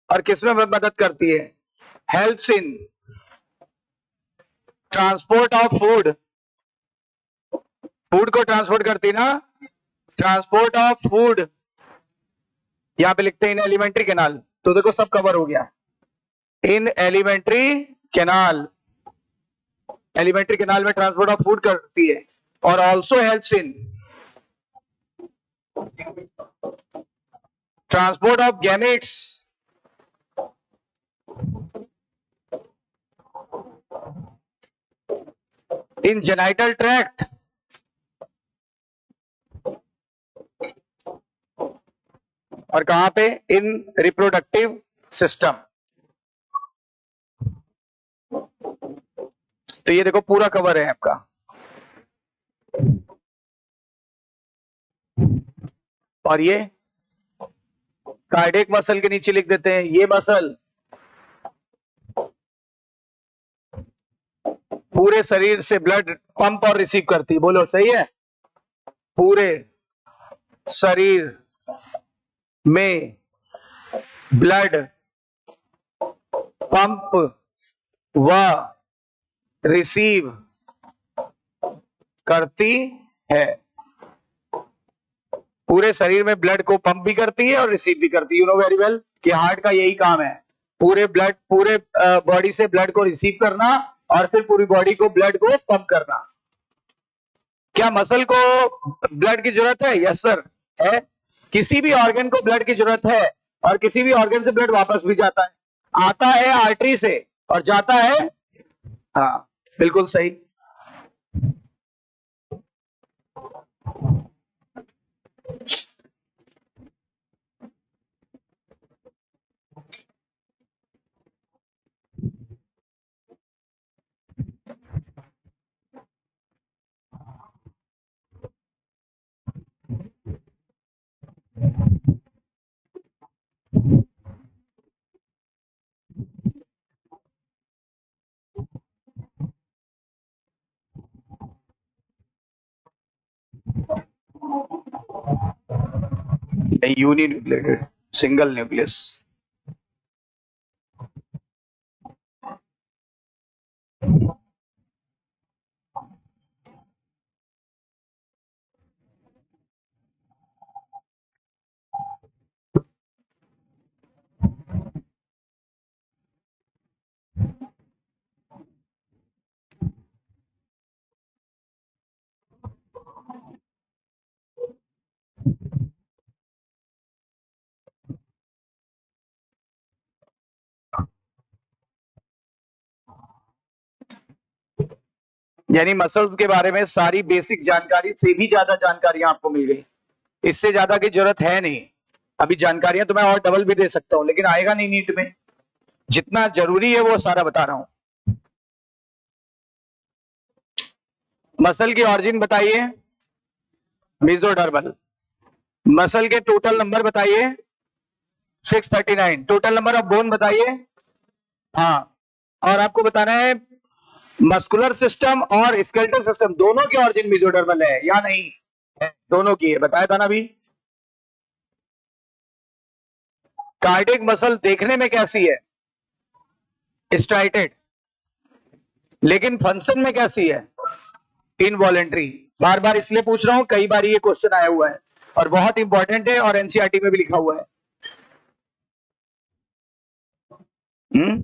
और किसमें मदद करती है, helps in transport of food, food को ट्रांसपोर्ट करती है ना, ट्रांसपोर्ट ऑफ फूड, यहां पे लिखते हैं इन एलिमेंट्री कैनाल, तो देखो सब कवर हो गया, इन एलिमेंट्री कैनाल, एलिमेंट्री कैनाल में ट्रांसपोर्ट ऑफ फूड करती है, और also helps in transport of gametes, in genital tract, और कहां पे, इन रिप्रोडक्टिव सिस्टम। तो ये देखो पूरा कवर है आपका। और ये कार्डियक मसल के नीचे लिख देते हैं, ये मसल पूरे शरीर से ब्लड पंप और रिसीव करती है, बोलो सही है, पूरे शरीर में ब्लड पंप व रिसीव करती है, पूरे शरीर में ब्लड को पंप भी करती है और रिसीव भी करती है, यू नो वेरी वेल कि हार्ट का यही काम है, पूरे बॉडी से ब्लड को रिसीव करना और फिर पूरी बॉडी को ब्लड को पंप करना, क्या मसल को ब्लड की जरूरत है? यस सर है। किसी भी ऑर्गन को ब्लड की जरूरत है और किसी भी ऑर्गन से ब्लड वापस भी जाता है। आता है आर्टरी से और जाता है, हाँ बिल्कुल सही। Uninucleated, single nucleus. यानी मसल्स के बारे में सारी बेसिक जानकारी से भी ज्यादा जानकारियां आपको मिल गई, इससे ज्यादा की जरूरत है नहीं। अभी जानकारियां तो मैं और डबल भी दे सकता हूं, लेकिन आएगा नहीं नीट में। जितना जरूरी है वो सारा बता रहा हूं। मसल की ऑरिजिन बताइए, मेसोडर्मल। मसल के टोटल नंबर बताइए, 639। टोटल नंबर ऑफ बोन बताइए, हाँ। और आपको बताना है मस्कुलर सिस्टम और स्केलेटल सिस्टम दोनों की ऑरिजिन मेसोडर्मल है या नहीं है? दोनों की है, बताया था ना अभी। कार्डियक मसल देखने में कैसी है? स्ट्राइटेड। लेकिन फंक्शन में कैसी है? इनवॉलेंट्री। बार बार इसलिए पूछ रहा हूं, कई बार ये क्वेश्चन आया हुआ है और बहुत इंपॉर्टेंट है और एनसीईआरटी में भी लिखा हुआ है। हम्म,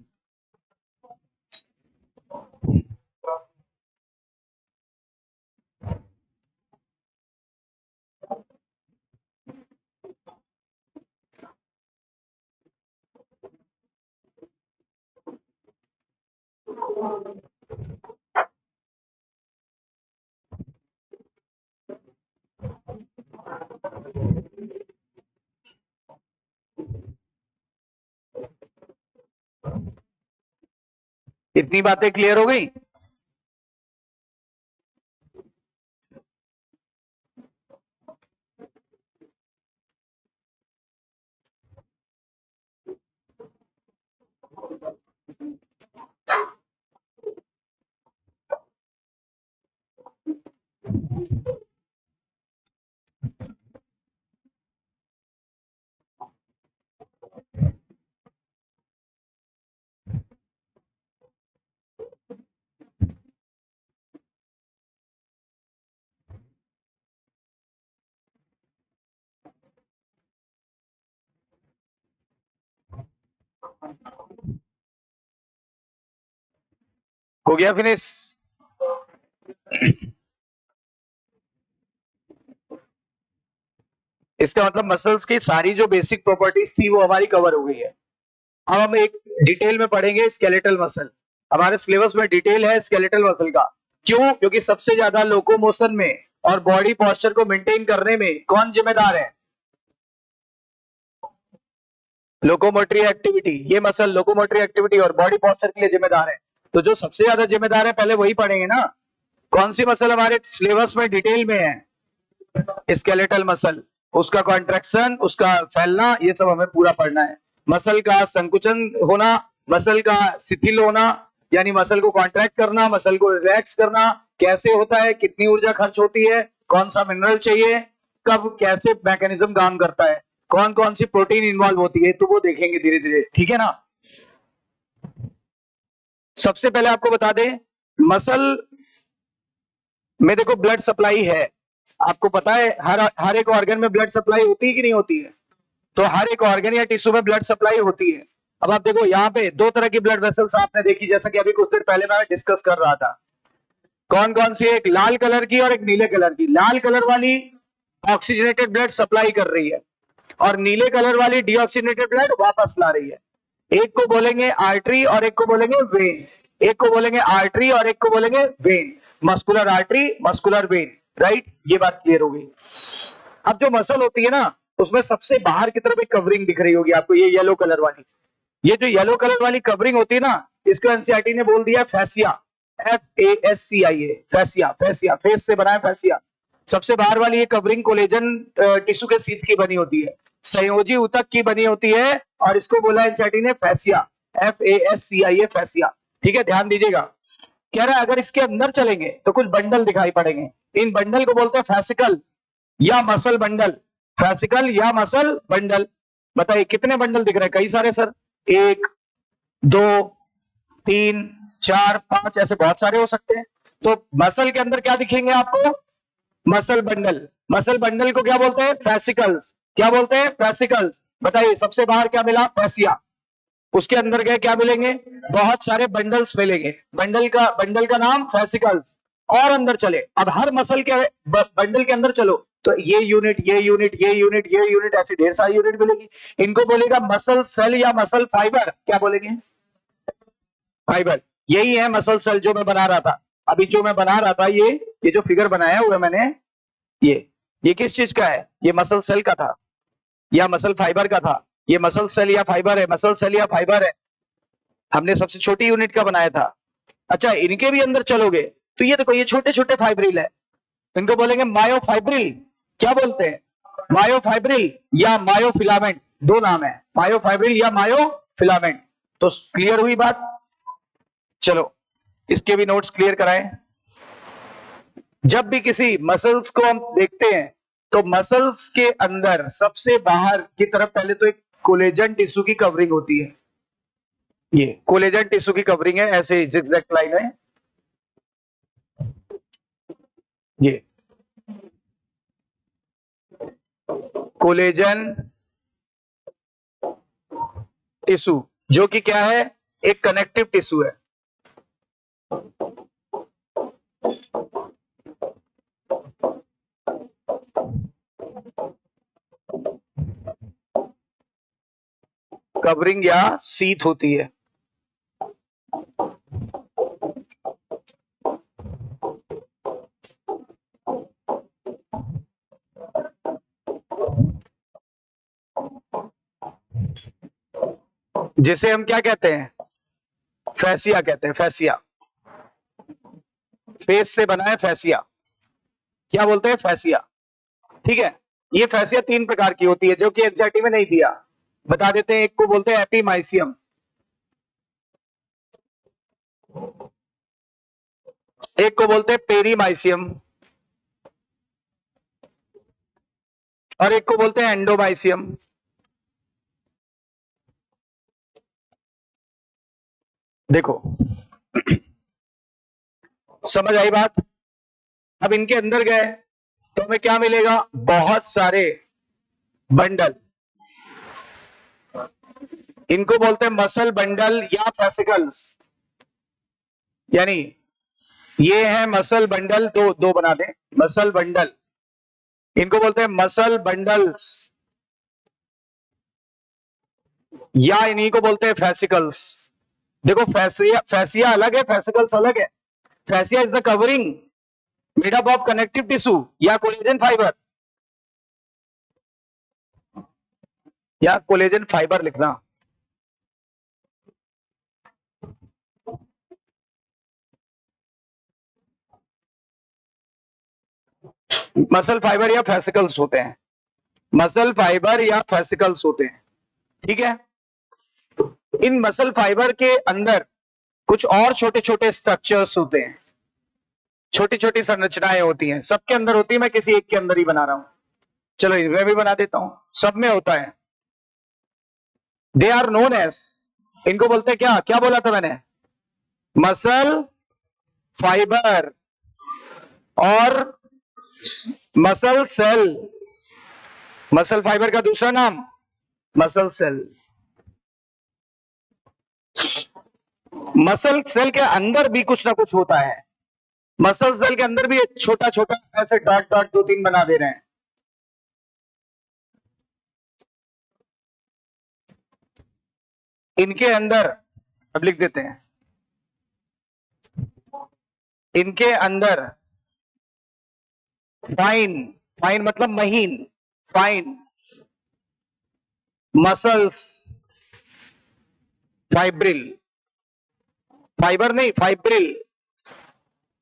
इतनी बातें क्लियर हो गई? हो गया फिनिश? इसका मतलब मसल्स की सारी जो बेसिक प्रॉपर्टीज थी वो हमारी कवर हो गई है। अब हम एक डिटेल में पढ़ेंगे स्केलेटल मसल। हमारे सिलेबस में डिटेल है स्केलेटल मसल का। क्यों? क्योंकि सबसे ज्यादा लोकोमोशन में और बॉडी पोस्चर को मेंटेन करने में कौन जिम्मेदार है? Locomotory activity. ये मसल लोकोमोटरी एक्टिविटी और बॉडी पोस्चर के लिए जिम्मेदार है। तो जो सबसे ज्यादा जिम्मेदार है पहले वही पढ़ेंगे ना। कौन सी मसल हमारे सिलेबस में डिटेल में है? Skeletal muscle. उसका कॉन्ट्रैक्शन, उसका फैलना, ये सब हमें पूरा पढ़ना है। मसल का संकुचन होना, मसल का शिथिल होना, यानी मसल को कॉन्ट्रैक्ट करना, मसल को रिलैक्स करना, कैसे होता है, कितनी ऊर्जा खर्च होती है, कौन सा मिनरल चाहिए, कब कैसे मैकेनिज्म काम करता है, कौन कौन सी प्रोटीन इन्वॉल्व होती है, तो वो देखेंगे धीरे धीरे, ठीक है ना। सबसे पहले आपको बता दें, मसल में देखो ब्लड सप्लाई है। आपको पता है हर एक ऑर्गन में ब्लड सप्लाई होती है कि नहीं होती है? तो हर एक ऑर्गन या टिश्यू में ब्लड सप्लाई होती है। अब आप देखो यहाँ पे दो तरह की ब्लड वेसल्स आपने देखी, जैसा कि अभी कुछ देर पहले मैं डिस्कस कर रहा था। कौन कौन सी? एक लाल कलर की और एक नीले कलर की। लाल कलर वाली ऑक्सीजनेटेड ब्लड सप्लाई कर रही है और नीले कलर वाली डीऑक्सीजनेटेड ब्लड वापस ला रही है। एक को बोलेंगे आर्टरी और एक को बोलेंगे वेन। एक को बोलेंगे आर्टरी और एक को बोलेंगे when. Muscular artery, muscular when. Right, ये बात क्लियर हो गई। अब जो मसल होती है ना, उसमें सबसे बाहर की तरफ एक कवरिंग दिख रही होगी आपको, ये येलो कलर वाली। ये जो येलो कलर वाली कवरिंग होती है ना, इसको एनसीईआरटी ने बोल दिया fascia. FASCIA, fascia. Fascia face से बना है फैसिया। सबसे बाहर वाली ये कवरिंग कोलेजन टिश्यू के सीथ की बनी होती है, संयोजी ऊतक की बनी होती है, और इसको बोला एनसीईआरटी ने फैसिया। FASCIA, fascia. ठीक है, ध्यान दीजिएगा। कह रहा है अगर इसके अंदर चलेंगे तो कुछ बंडल दिखाई पड़ेंगे। इन बंडल को बोलते हैं फैसिकल या मसल बंडल। फैसिकल या मसल बंडल। बताइए कितने बंडल दिख रहे हैं? कई सारे सर। 1, 2, 3, 4, 5, ऐसे बहुत सारे हो सकते हैं। तो मसल के अंदर क्या दिखेंगे आपको? Muscle bundle. मसल बंडल को क्या बोलते हैं? फैसिकल्स। क्या बोलते हैं? फैसिकल्स। बताइए सबसे बाहर क्या मिला? फैसिया। उसके अंदर गए क्या मिलेंगे? बहुत सारे बंडल्स मिलेंगे। बंडल का नाम फैसिकल्स। और अंदर चले, अब हर मसल के बंडल के अंदर चलो तो ये यूनिट, ये यूनिट, ये यूनिट, ये यूनिट, ऐसी ढेर सारी यूनिट मिलेगी। इनको बोलेगा मसल सेल या मसल फाइबर। क्या बोलेंगे? फाइबर। यही है मसल सेल जो मैं बना रहा था। अभी जो मैं बना रहा था, ये जो फिगर बनाया हुआ है मैंने, ये किस चीज का है? ये मसल सेल का था या मसल फाइबर का था? ये मसल सेल या फाइबर है, मसल सेल या फाइबर है। हमने सबसे छोटी यूनिट का बनाया था। अच्छा, इनके भी अंदर चलोगे तो ये देखो, ये छोटे छोटे फाइब्रिल है, इनको बोलेंगे मायोफाइब्रिल। क्या बोलते हैं? मायोफाइब्रिल या मायोफिलामेंट, दो नाम है, मायोफाइब्रिल या मायोफिलामेंट। तो क्लियर हुई बात? चलो इसके भी नोट्स क्लियर कराएं। जब भी किसी मसल्स को हम देखते हैं तो मसल्स के अंदर सबसे बाहर की तरफ पहले तो एक कोलेजन टिश्यू की कवरिंग होती है। ये कोलेजन टिश्यू की कवरिंग है, ऐसे जिगजैग लाइन है। ये कोलेजन टिश्यू, जो कि क्या है? एक कनेक्टिव टिश्यू है। कवरिंग या सीथ होती है। जिसे हम क्या कहते हैं? फैसिया कहते हैं, फैसिया। फेस से बना है फैसिया। क्या बोलते हैं? फैसिया। ठीक है, ये फैसिया 3 प्रकार की होती है जो कि एनसीईआरटी में नहीं दिया, बता देते हैं। एक को बोलते हैं एपीमाइसियम, एक को बोलते हैं पेरीमाइसियम, और एक को बोलते हैं एंडोमाइसियम। देखो समझ आई बात? अब इनके अंदर गए तो हमें क्या मिलेगा? बहुत सारे बंडल। इनको बोलते हैं मसल बंडल या फैसिकल्स। यानी ये है मसल बंडल, दो दो बना दें, मसल बंडल। इनको बोलते हैं मसल बंडल्स या इन्हीं को बोलते हैं फैसिकल्स। देखो फैसिया, फैसिया अलग है, फैसिकल्स अलग है। Fascia is the covering made up of connective tissue या कोलेजन फाइबर, या कोलेजन फाइबर लिखना। मसल फाइबर या फैसिकल्स होते हैं, मसल फाइबर या फैसिकल्स होते हैं। ठीक है, इन मसल फाइबर के अंदर कुछ और छोटे छोटे स्ट्रक्चर्स होते हैं, छोटी छोटी संरचनाएं होती हैं। सबके अंदर होती है, मैं किसी एक के अंदर ही बना रहा हूं। चलो मैं भी बना देता हूं, सब में होता है। दे आर नोन एज, इनको बोलते हैं क्या? क्या बोला था मैंने? मसल फाइबर और मसल सेल। मसल फाइबर का दूसरा नाम मसल सेल। मसल सेल के अंदर भी कुछ ना कुछ होता है। मसल सेल के अंदर भी छोटा छोटा ऐसे डॉट डॉट 2-3 बना दे रहे हैं। इनके अंदर अब लिख देते हैं, इनके अंदर फाइन, फाइन मतलब महीन, फाइन मसल्स, फाइब्रिल, फाइबर नहीं फाइब्रिल,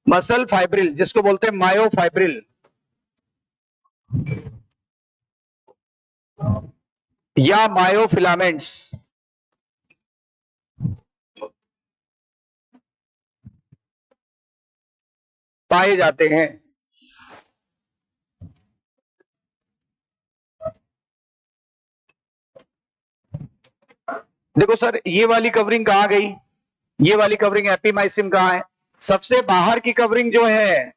मसल फाइब्रिल जिसको बोलते हैं मायोफाइब्रिल या मायोफिलामेंट्स पाए जाते हैं। देखो सर, ये वाली कवरिंग कहां गई, ये वाली कवरिंग एपिमाइसियम कहां है? सबसे बाहर की कवरिंग जो है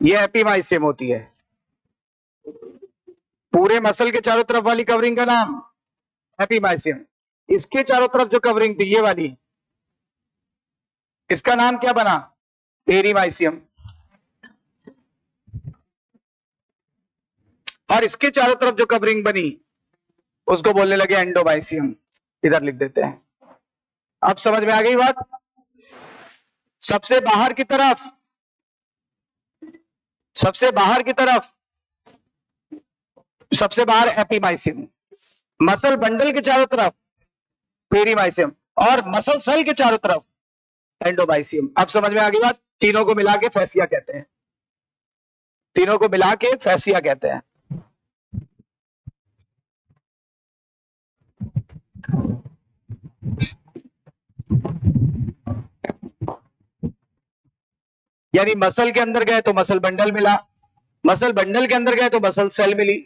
ये एपिमाइसियम होती है। पूरे मसल के चारों तरफ वाली कवरिंग का नाम एपिमाइसियम। इसके चारों तरफ जो कवरिंग थी ये वाली, इसका नाम क्या बना? पेरीमाइसियम। और इसके चारों तरफ जो कवरिंग बनी उसको बोलने लगे एंडोमाइसियम। इधर लिख देते हैं। अब समझ में आ गई बात? सबसे बाहर की तरफ, सबसे बाहर की तरफ, सबसे बाहर एपिमाइसियम, मसल बंडल के चारों तरफ पेरीमाइसियम, और मसल सेल के चारों तरफ एंडोमाइसियम। अब समझ में आ गई बात? तीनों को मिला के फैसिया कहते हैं, तीनों को मिला के फैसिया कहते हैं। यानी मसल के अंदर गए तो मसल बंडल मिला, मसल बंडल के अंदर गए तो मसल सेल मिली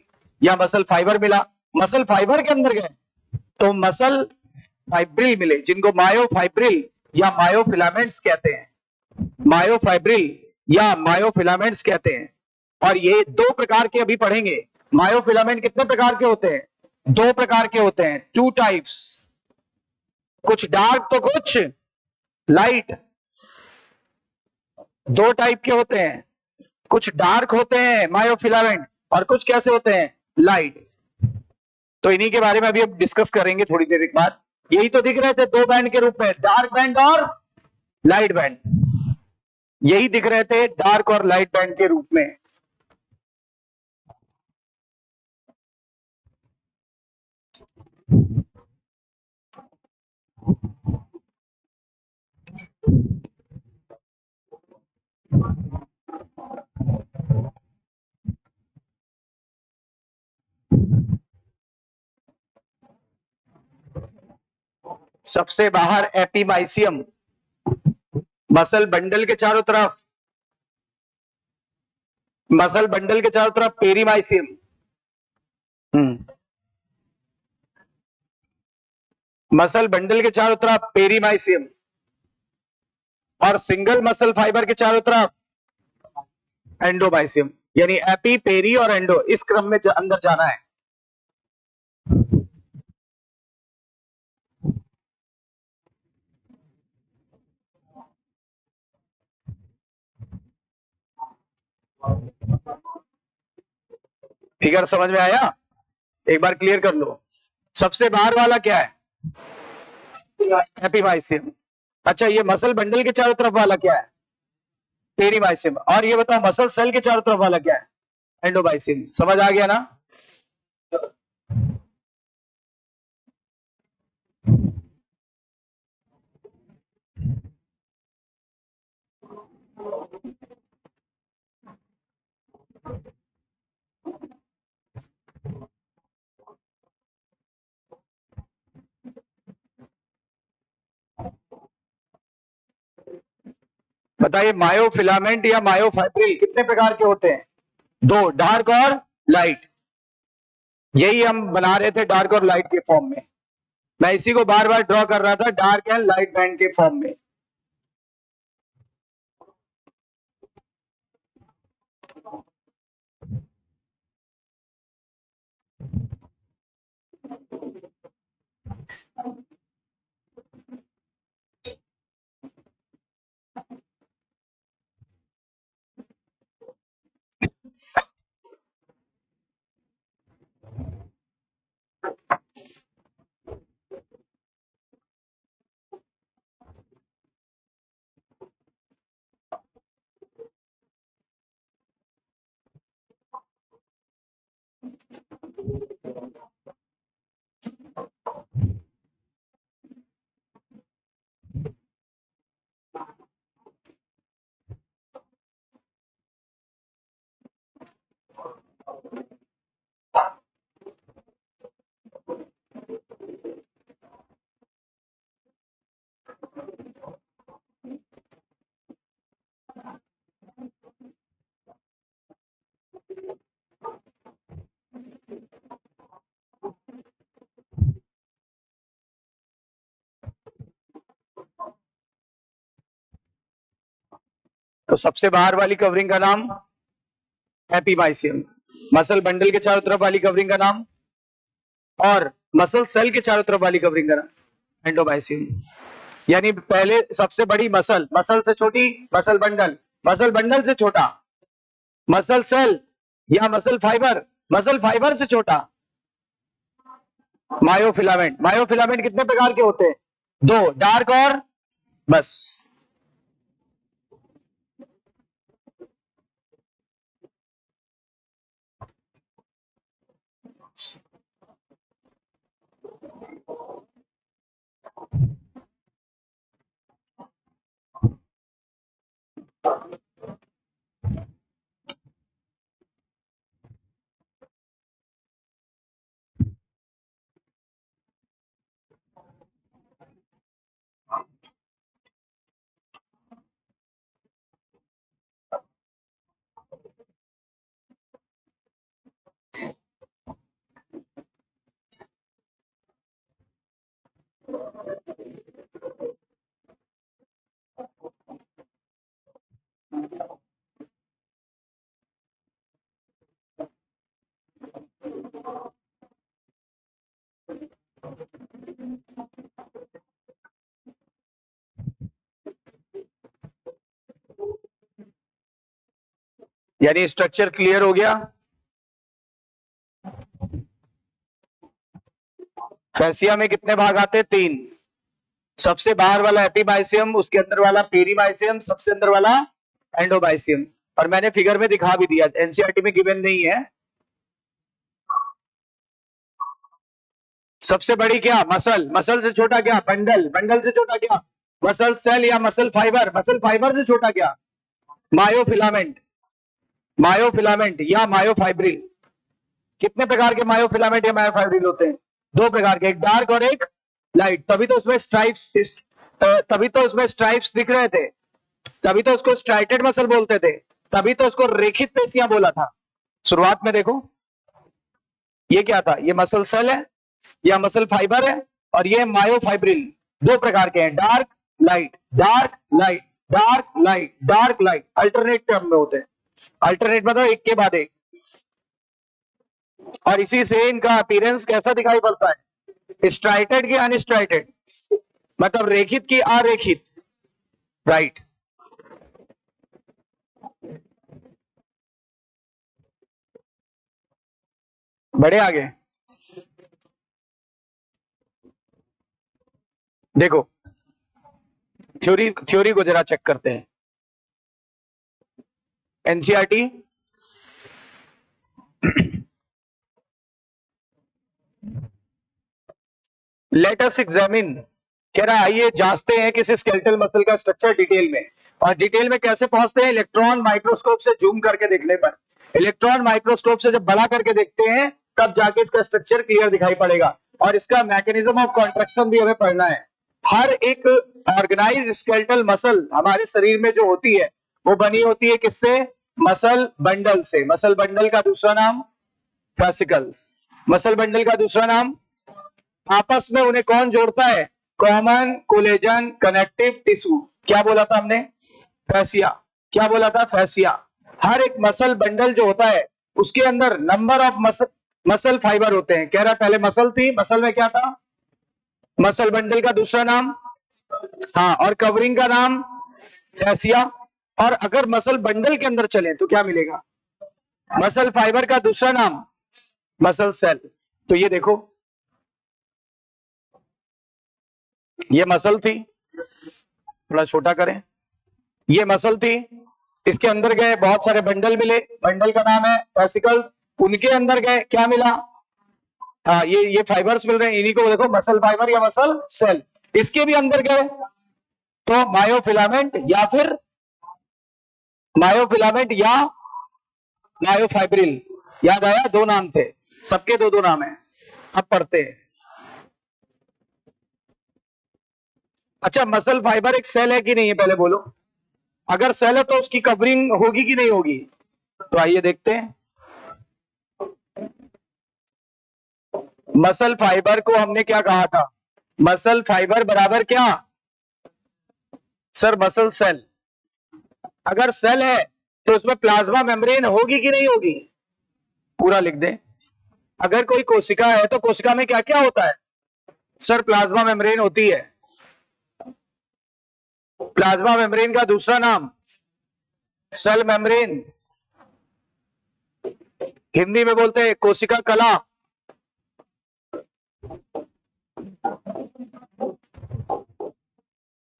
या मसल फाइबर मिला, मसल फाइबर के अंदर गए तो मसल फाइब्रिल मिले, जिनको मायोफाइब्रिल या मायोफिलामेंट्स कहते हैं, मायोफाइब्रिल या मायोफिलामेंट्स कहते हैं। और ये दो प्रकार के अभी पढ़ेंगे। मायोफिलामेंट कितने प्रकार के होते हैं? दो प्रकार के होते हैं, टू टाइप्स, कुछ डार्क तो कुछ लाइट। दो टाइप के होते हैं, कुछ डार्क होते हैं मायोफिलामेंट और कुछ कैसे होते हैं? लाइट। तो इन्हीं के बारे में अभी अब डिस्कस करेंगे थोड़ी देर के बाद। यही तो दिख रहे थे दो बैंड के रूप में, डार्क बैंड और लाइट बैंड, यही दिख रहे थे डार्क और लाइट बैंड के रूप में। सबसे बाहर एपिमाइसियम, मसल बंडल के चारों तरफ, मसल बंडल के चारों तरफ पेरीमाइसियम। मसल बंडल के चारों तरफ पेरीमाइसियम और सिंगल मसल फाइबर के चारों तरफ एंडोमाइसियम। यानी एपी, पेरी और एंडो, इस क्रम में अंदर जाना है। फिगर समझ में आया? एक बार क्लियर कर लो। सबसे बाहर वाला क्या है? एपिमाइसियम। अच्छा, ये मसल बंडल के चारों तरफ वाला क्या है? पेरीमाइसियम। और ये बताओ मसल सेल के चारों तरफ वाला क्या है? एंडोमाइसियम। समझ आ गया ना? बताइए, मायोफिलामेंट या मायोफाइब्रिल कितने प्रकार के होते हैं? दो, डार्क और लाइट। यही हम बना रहे थे डार्क और लाइट के फॉर्म में। मैं इसी को बार बार ड्रॉ कर रहा था डार्क एंड लाइट बैंड के फॉर्म में। तो सबसे बाहर वाली कवरिंग का नाम एपीमाइसियम, मसल बंडल के चारों तरफ वाली कवरिंग का नाम, और मसल सेल के चारों तरफ वाली कवरिंग का नाम एंडोमाइसियम। यानी पहले सबसे बड़ी मसल, मसल से छोटी मसल बंडल से छोटा मसल सेल या मसल फाइबर से छोटा मायोफिलामेंट। मायोफिलामेंट कितने प्रकार के होते हैं? दो, डार्क और बस। यानी स्ट्रक्चर क्लियर हो गया। फैसिया में कितने भाग आते हैं? 3। सबसे बाहर वाला एपीमाइसियम, उसके अंदर वाला पेरीमाइसियम, सबसे अंदर वाला एंडोमाइसियम। और मैंने फिगर में दिखा भी दिया, एनसीईआरटी में गिवन नहीं है। सबसे बड़ी क्या? मसल से छोटा क्या? बंडल से छोटा क्या? मसल सेल या मसल फाइबर से छोटा क्या? मायोफिलामेंट या मायोफाइब्रिल। कितने प्रकार के मायोफिलामेंट या मायोफाइब्रिल होते हैं? 2 प्रकार के, एक डार्क और एक लाइट। तभी तो उसमें स्ट्राइप्स दिख रहे थे, तभी तो उसको स्ट्राइटेड मसल बोलते थे, तभी तो उसको रेखित पेशियां बोला था। शुरुआत में देखो ये क्या था? ये मसल सेल है या मसल फाइबर है, और ये मायोफाइब्रिल। 2 प्रकार के हैं, dark light, dark light, dark light, dark light, alternate term में होते हैं। अल्टरनेट मतलब एक के बाद एक। और इसी से इनका अपीयरेंस कैसा दिखाई पड़ता है? स्ट्राइटेड की अनस्ट्राइटेड, मतलब रेखित की अरेखित। राइट। बढ़े आगे। देखो थ्योरी को जरा चेक करते हैं। एनसीईआरटी लेट अस एग्जामिन, कह रहा है आइए जांचते हैं किसी स्केलेटल मसल का स्ट्रक्चर डिटेल में। और डिटेल में कैसे पहुंचते हैं? इलेक्ट्रॉन माइक्रोस्कोप से जूम करके देखने पर। इलेक्ट्रॉन माइक्रोस्कोप से जब बड़ा करके देखते हैं तब जाके इसका स्ट्रक्चर क्लियर दिखाई पड़ेगा, और इसका मैकेनिज्म ऑफ कॉन्ट्रैक्शन भी हमें पढ़ना है। हर एक ऑर्गेनाइज स्केलेटल मसल हमारे शरीर में जो होती है वो बनी होती है किससे? मसल बंडल से। मसल बंडल का दूसरा नाम फेसिकल्स। मसल बंडल का दूसरा नाम, आपस में उन्हें कौन जोड़ता है? Common collagen connective tissue. क्या बोला था हमने? फैसिया। क्या बोला था? फैसिया। हर एक मसल बंडल जो होता है उसके अंदर नंबर ऑफ मसल फाइबर होते हैं। कह रहा पहले मसल थी, मसल में क्या था? मसल बंडल का दूसरा नाम, हाँ, और कवरिंग का नाम फैसिया। और अगर मसल बंडल के अंदर चले तो क्या मिलेगा? मसल फाइबर का दूसरा नाम मसल सेल। तो ये देखो, ये मसल थी, थोड़ा छोटा करें, ये मसल थी, इसके अंदर गए बहुत सारे बंडल मिले, बंडल का नाम है वेसिकल्स। उनके अंदर गए, क्या मिला? हाँ, ये फाइबर्स मिल रहे हैं, इन्हीं को देखो मसल फाइबर या मसल सेल। इसके भी अंदर गए तो मायोफिलामेंट या मायोफाइब्रिल। याद आया? 2 नाम थे, सबके 2-2 नाम है। अब पढ़ते हैं। अच्छा, मसल फाइबर एक सेल है कि नहीं है पहले बोलो? अगर सेल है तो उसकी कवरिंग होगी कि नहीं होगी? तो आइए देखते हैं। मसल फाइबर को हमने क्या कहा था? मसल फाइबर बराबर क्या? Sir muscle cell. अगर सेल है तो उसमें प्लाज्मा मेम्ब्रेन होगी कि नहीं होगी, पूरा लिख दें। अगर कोई कोशिका है तो कोशिका में क्या क्या होता है सर, प्लाज्मा मेम्ब्रेन होती है। प्लाज्मा मेम्ब्रेन का दूसरा नाम सेल मेम्ब्रेन, हिंदी में बोलते हैं कोशिका कला।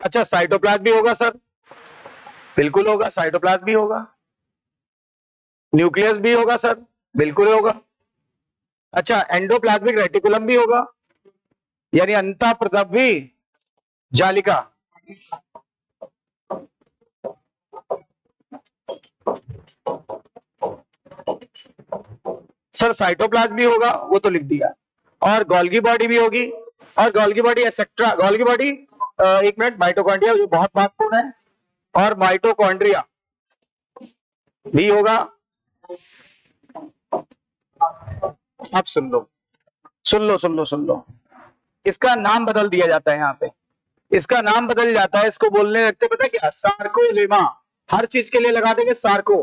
अच्छा, साइटोप्लाज्म भी होगा सर, बिल्कुल होगा, साइटोप्लाज्म भी होगा। न्यूक्लियस भी होगा सर, बिल्कुल होगा। अच्छा, एंडोप्लाज्मिक रेटिकुलम भी होगा, यानी अंतःप्रदव्य जालिका। सर साइटोप्लाज्म भी होगा, वो तो लिख दिया। और गोल्गी बॉडी भी होगी, और Golgi body etcetera. Golgi body, एक मिनट, माइटोकॉन्ड्रिया जो बहुत महत्वपूर्ण है, और माइटोकॉन्ड्रिया भी होगा। अब सुन लो सुन लो सुन लो सुन लो, इसका नाम बदल दिया जाता है यहाँ पे, इसका नाम बदल जाता है, इसको बोलने लगते पता है क्या, सार्कोलेमा। हर चीज के लिए लगा देंगे सार्को।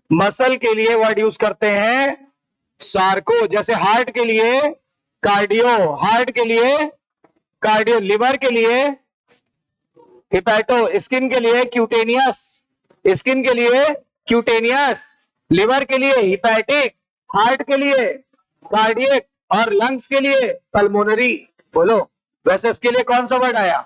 मसल के लिए वर्ड यूज करते हैं सार्को, जैसे हार्ट के लिए कार्डियो, हार्ट के लिए कार्डियो, लिवर के लिए हिपैटो, स्किन के लिए क्यूटेनियस, स्किन के लिए क्यूटेनियस, लिवर के लिए हिपैटिक, हार्ट के लिए कार्डियक, और लंग्स के लिए पल्मोनरी। बोलो, वैसे इसके लिए कौन सा वर्ड आया,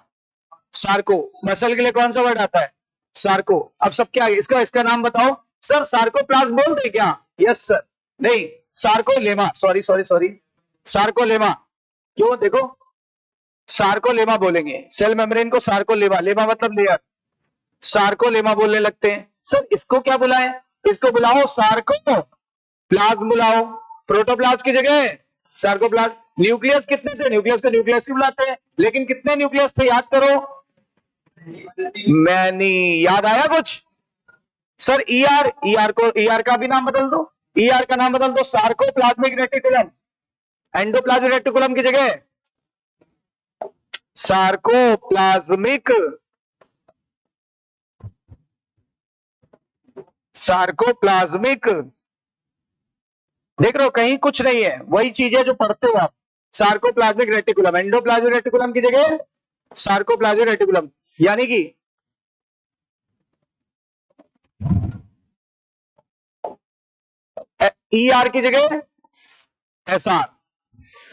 सार्को। मसल के लिए कौन सा वर्ड आता है, सार्को। अब सब क्या, इसका इसका नाम बताओ सर। सार्कोप्लाज्म बोल दे क्या, यस सर, नहीं sarcolemma, sorry sorry sorry, sarcolemma. क्यों, देखो सार्कोलेमा बोलेंगे, सेल मेम्ब्रेन को सार्कोलेमा, लेमा मतलब लेयर, सार्कोलेमा बोलने लगते हैं। सर इसको क्या बुलाएं, इसको बुलाओ सार्को प्लाज्म बुलाओ, प्रोटोप्लाज्म की जगह सार्कोप्लाज्म। न्यूक्लियस कितने थे, न्यूक्लियस को न्यूक्लियस ही बुलाते हैं, लेकिन कितने न्यूक्लियस थे याद करो, मैनी। याद आया कुछ सर, ईआर, ईआर को, ईआर का भी नाम बदल दो, ईआर का नाम बदल दो सार्कोप्लाज्मिक रेटिकुलम, एंडोप्लाज्मिक रेटिकुलम की जगह सार्कोप्लाज्मिक, सार्कोप्लाज्मिक। देख रहे हो कहीं कुछ नहीं है, वही चीज है जो पढ़ते हो आप। सार्कोप्लाज्मिक रेटिकुलम, एंडोप्लाज्मिक रेटिकुलम की जगह सार्कोप्लाज्मिक रेटिकुलम, यानी कि ईआर की जगह एसआर।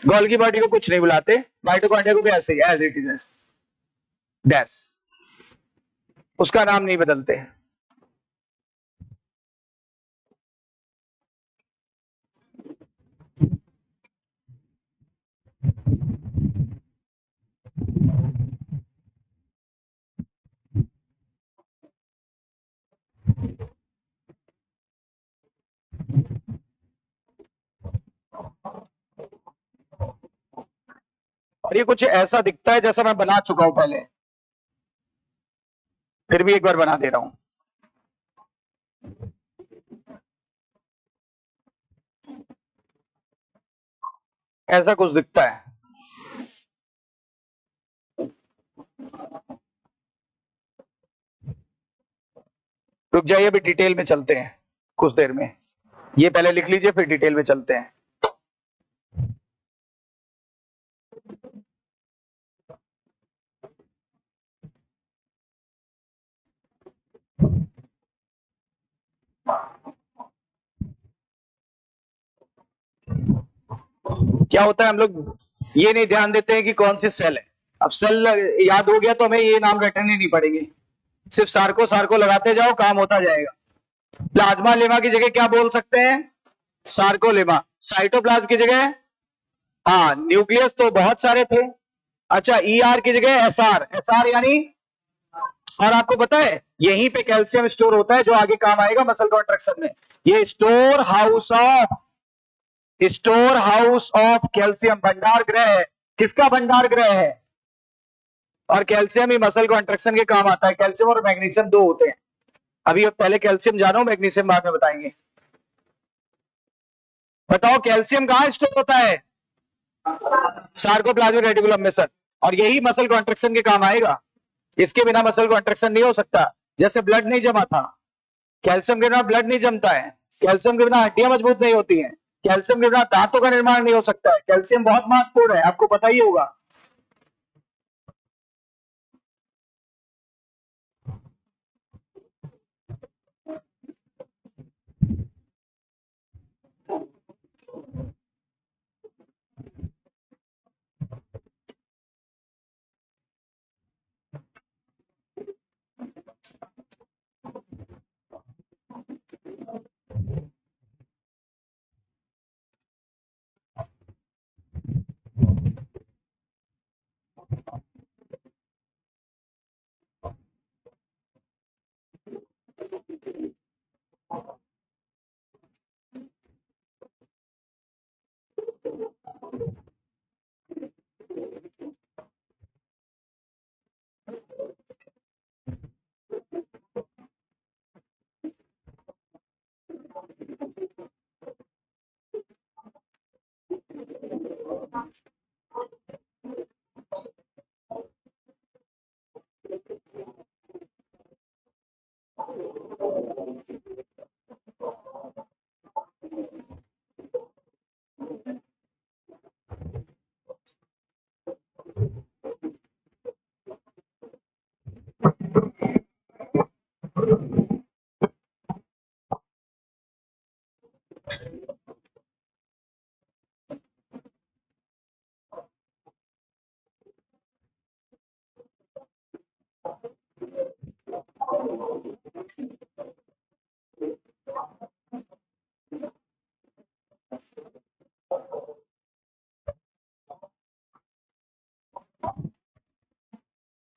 गोल्गी बॉडी को कुछ नहीं बुलाते, माइटोकॉन्ड्रिया को भी ऐसे ही, एज इट इज डैश, उसका नाम नहीं बदलते। और ये कुछ ऐसा दिखता है जैसा मैं बना चुका हूं पहले, फिर भी एक बार बना दे रहा हूं। ऐसा कुछ दिखता है, रुक जाइए, अभी डिटेल में चलते हैं कुछ देर में, ये पहले लिख लीजिए फिर डिटेल में चलते हैं। क्या होता है, हम लोग ये नहीं ध्यान देते हैं कि कौन सी सेल है। अब सेल याद हो गया तो हमें ये नाम रटने नहीं पड़ेंगे, सिर्फ सार्को सार्को लगाते जाओ, काम होता जाएगा। प्लाज्मा लेमा की जगह क्या बोल सकते हैं, सार्कोलेमा। साइटोप्लाज्म की जगह, हाँ न्यूक्लियस तो बहुत सारे थे। अच्छा, ईआर की जगह एसआर, एसआर यानी, और आपको पता है यहीं पे कैल्शियम स्टोर होता है जो आगे काम आएगा मसल कॉन्ट्रैक्शन में। ये स्टोर हाउस ऑफ कैल्शियम, भंडार गृह है। किसका भंडार गृह है, और कैल्शियम ही मसल कॉन्ट्रैक्शन के काम आता है। कैल्शियम और मैग्नीशियम दो होते हैं, अभी पहले कैल्शियम जानो, मैग्नीशियम बाद में बताएंगे। बताओ कैल्शियम कहां स्टोर होता है, सार्कोप्लाज्मिक रेटिकुलम में सर, और यही मसल कॉन्ट्रैक्शन के काम आएगा, इसके बिना मसल कॉन्ट्रैक्शन नहीं हो सकता। जैसे ब्लड नहीं जमा था, कैल्शियम के बिना ब्लड नहीं जमता है, कैल्शियम के बिना हड्डियां मजबूत नहीं होती हैं, कैल्शियम के बिना दांतों का निर्माण नहीं हो सकता है। कैल्शियम बहुत महत्वपूर्ण है, आपको पता ही होगा।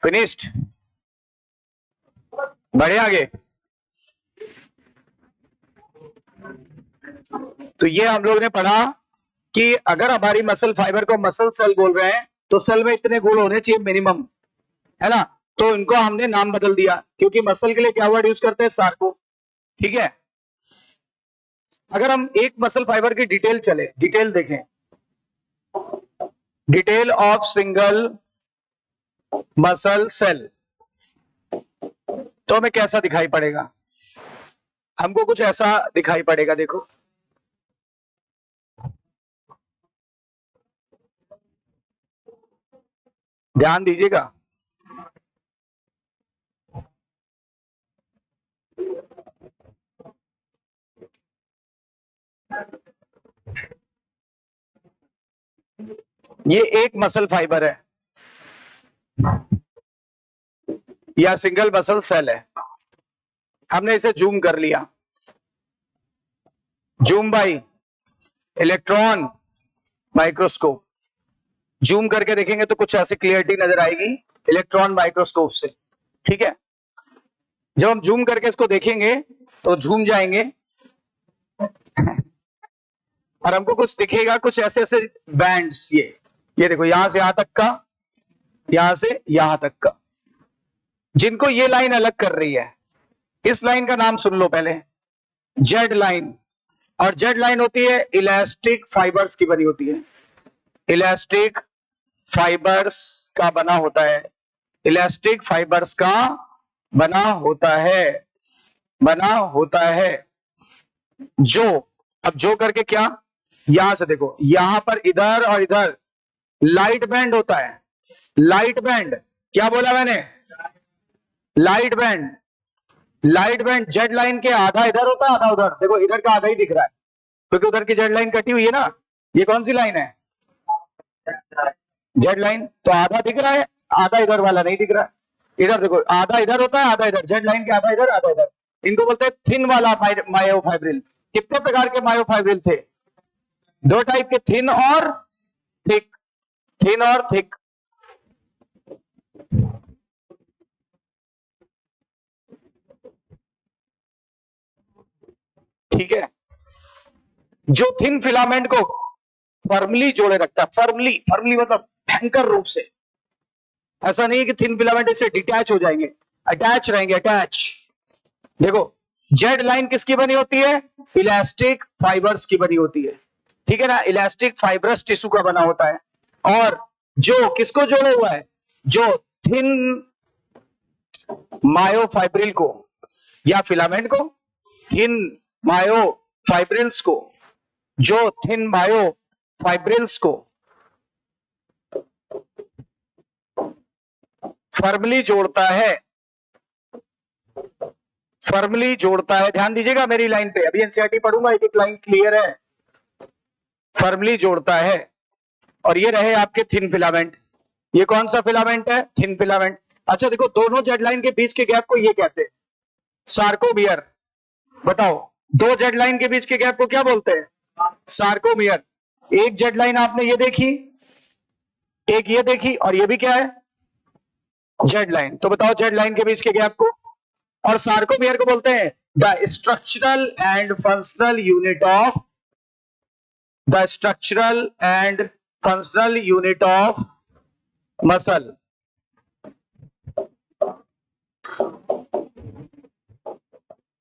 फिनिश्ड। बढ़े आगे। तो ये हम लोग ने पढ़ा कि अगर हमारी मसल फाइबर को मसल सेल बोल रहे हैं तो सेल में इतने गुण होने चाहिए मिनिमम, है ना। तो इनको हमने नाम बदल दिया, क्योंकि मसल के लिए क्या वर्ड यूज करते हैं, सार्को। ठीक है। अगर हम एक मसल फाइबर की डिटेल चले, डिटेल देखें, detail of single muscle cell, तो हमें कैसा दिखाई पड़ेगा? हमको कुछ ऐसा दिखाई पड़ेगा, देखो। ध्यान दीजिएगा। ये एक मसल फाइबर है या सिंगल मसल सेल है। हमने इसे जूम कर लिया, zoom by electron microscope. Zoom करके देखेंगे तो कुछ ऐसी क्लियरिटी नजर आएगी इलेक्ट्रॉन माइक्रोस्कोप से। ठीक है। जब हम जूम करके इसको देखेंगे तो झूम जाएंगे और हमको कुछ दिखेगा, कुछ ऐसे ऐसे बैंड्स। ये देखो, यहां से यहां तक का, यहां से यहां तक का, जिनको ये लाइन अलग कर रही है। इस लाइन का नाम सुन लो पहले, जेड लाइन। और जेड लाइन होती है इलास्टिक फाइबर्स की बनी होती है, इलास्टिक फाइबर्स का बना होता है, इलास्टिक फाइबर्स का बना होता है, बना होता है। जो, अब जो करके क्या, यहां से देखो, यहां पर इधर और इधर लाइट बैंड होता है। लाइट बैंड, क्या बोला मैंने? Light band. Light band Z line के आधा इधर होता है, आधा उधर। देखो इधर का आधा ही दिख रहा है, क्योंकि उधर की जेड लाइन कटी हुई है ना। ये कौन सी लाइन है? Z line. तो आधा दिख रहा है, आधा इधर वाला नहीं दिख रहा है। इधर देखो, आधा इधर होता है, आधा इधर। जेड लाइन के आधा इधर, आधा इधर। इनको बोलते हैं थिन वाला मायोफाइब्रिल। कितने प्रकार के मायोफाइब्रिल थे? दो टाइप के, थिन और थिक। थिन और थिक। ठीक है। जो थिन फिलामेंट को फर्मली जोड़े रखता है, फर्मली, फर्मली मतलब भयंकर रूप से। ऐसा नहीं है कि थिन फिलामेंट इससे डिटैच हो जाएंगे, अटैच रहेंगे, अटैच। देखो, जेड लाइन किसकी बनी होती है? इलास्टिक फाइबर्स की बनी होती है। ठीक है ना, इलास्टिक फाइबरस टिश्यू का बना होता है। और जो किसको जोड़े हुआ है? जो थिन मायोफाइब्रिल को या फिलामेंट को, थिन मायोफाइब्रिल्स को, जो थिन मायोफाइब्रिल्स को फर्मली जोड़ता है, फर्मली जोड़ता है। ध्यान दीजिएगा मेरी लाइन पे, अभी एनसीईआरटी पढ़ूंगा, एक एक लाइन क्लियर है। फर्मली जोड़ता है, और ये रहे आपके थिन फिलामेंट। ये कौन सा फिलामेंट है? Thin filament. अच्छा देखो, दोनों जेड लाइन के बीच के गैप को ये कहते हैं सार्कोमियर। बताओ, दो जेड लाइन के बीच के गैप को क्या बोलते हैं? सार्कोमियर। एक जेड लाइन आपने ये देखी, एक ये देखी, और ये भी क्या है? Z line. तो बताओ जेड लाइन के बीच के गैप को, और सार्कोमियर को बोलते हैं the structural and functional unit of, the structural and functional unit of muscle.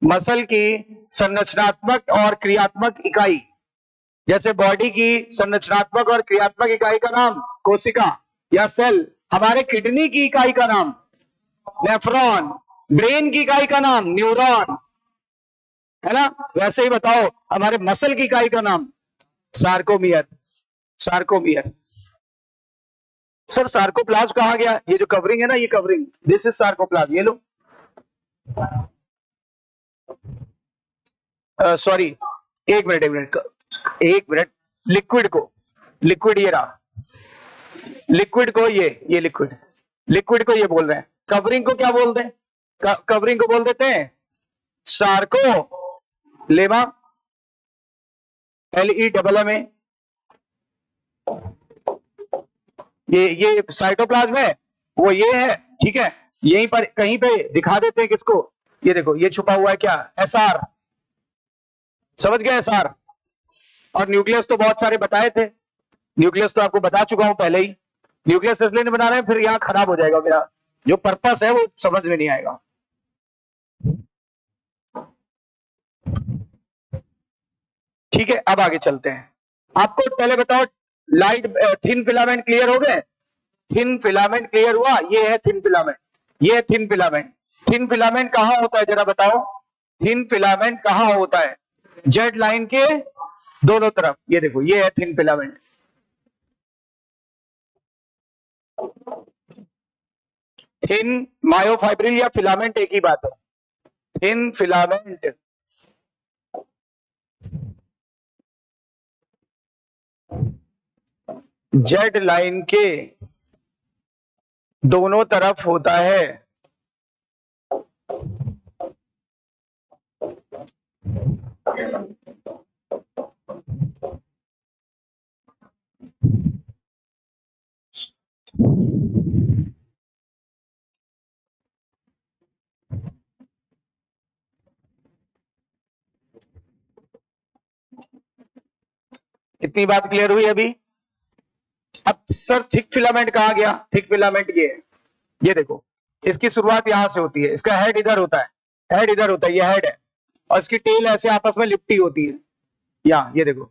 Muscle की संरचनात्मक और क्रियात्मक इकाई, जैसे बॉडी की संरचनात्मक और क्रियात्मक इकाई का नाम कोशिका या सेल, हमारे किडनी की इकाई का नाम नेफ्रॉन, ब्रेन की इकाई का नाम न्यूरॉन, है ना? वैसे ही बताओ हमारे मसल की इकाई का नाम सार्कोमियर। सार्कोमियर। सर सार्कोप्लाज्म कहा गया? ये जो कवरिंग है ना, ये कवरिंग, दिस इज सार्कोप्लाज्म। ये लो, सॉरी, एक मिनट एक मिनट एक मिनट। लिक्विड को, लिक्विड ये रहा, लिक्विड को ये लिक्विड, लिक्विड को ये बोल रहे हैं। कवरिंग को क्या बोलते हैं? कवरिंग को बोल देते हैं सार्को लेमा, LEMMA। ये साइटोप्लाज्म है, वो ये है, ठीक है। यहीं पर कहीं पे दिखा देते हैं किसको, ये देखो, ये छुपा हुआ है क्या? SR। समझ गए? SR। और न्यूक्लियस तो बहुत सारे बताए थे, न्यूक्लियस तो आपको बता चुका हूं पहले ही। न्यूक्लियस इसलिए नहीं बना रहे हैं, फिर यहां खराब हो जाएगा मेरा जो पर्पस है, वो समझ में नहीं आएगा। ठीक है, अब आगे चलते हैं। आपको पहले बताओ, लाइट थिन फिलामेंट क्लियर हो गए? थिन फिलामेंट क्लियर हुआ? ये है थिन फिलामेंट, ये है थिन फिलामेंट। थिन फिलामेंट कहां होता है जरा बताओ? थिन फिलामेंट कहां होता है? जेड लाइन के दोनों तरफ। ये देखो, ये है थिन फिलामेंट। थिन मायोफाइब्रिल या फिलामेंट एक ही बात है। थिन फिलामेंट जेड लाइन के दोनों तरफ होता है। इतनी बात क्लियर हुई अभी? अब सर थिक फिलामेंट कहा गया? थिक फिलामेंट ये है, ये देखो, इसकी शुरुआत यहां से होती है, इसका हेड इधर होता है, हेड इधर होता है, ये हेड है, और इसकी टेल ऐसे आपस में लिपटी होती है। यहाँ ये देखो,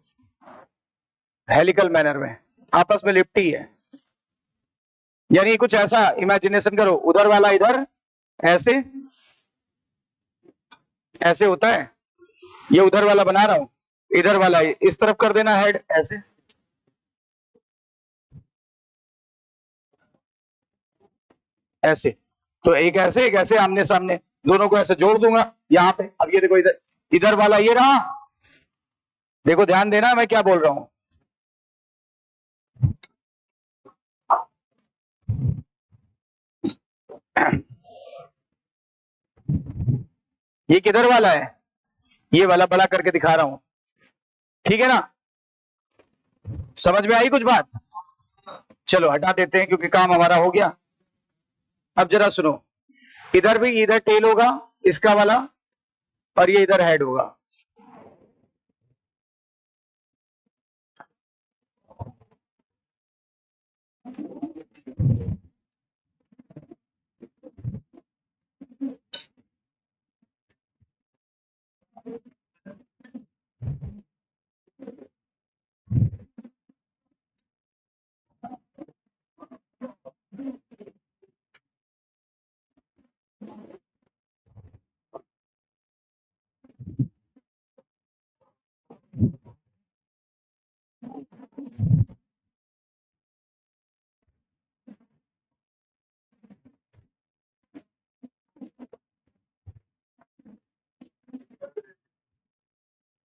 हेलिकल मैनर में आपस में लिपटी है। यानी कुछ ऐसा इमेजिनेशन करो, उधर वाला इधर ऐसे, ऐसे होता है, ये उधर वाला बना रहा हूं, इधर वाला इस तरफ कर देना हेड ऐसे, ऐसे। तो एक ऐसे एक ऐसे, आमने सामने, दोनों को ऐसे जोड़ दूंगा यहाँ पे। अब ये देखो, इधर इधर वाला ये रहा, देखो ध्यान देना मैं क्या बोल रहा हूं। ये किधर वाला है? ये वाला बड़ा करके दिखा रहा हूं, ठीक है ना? समझ में आई कुछ बात? चलो हटा देते हैं क्योंकि काम हमारा हो गया। अब जरा सुनो, इधर भी, इधर टेल होगा इसका वाला, और ये इधर हेड होगा।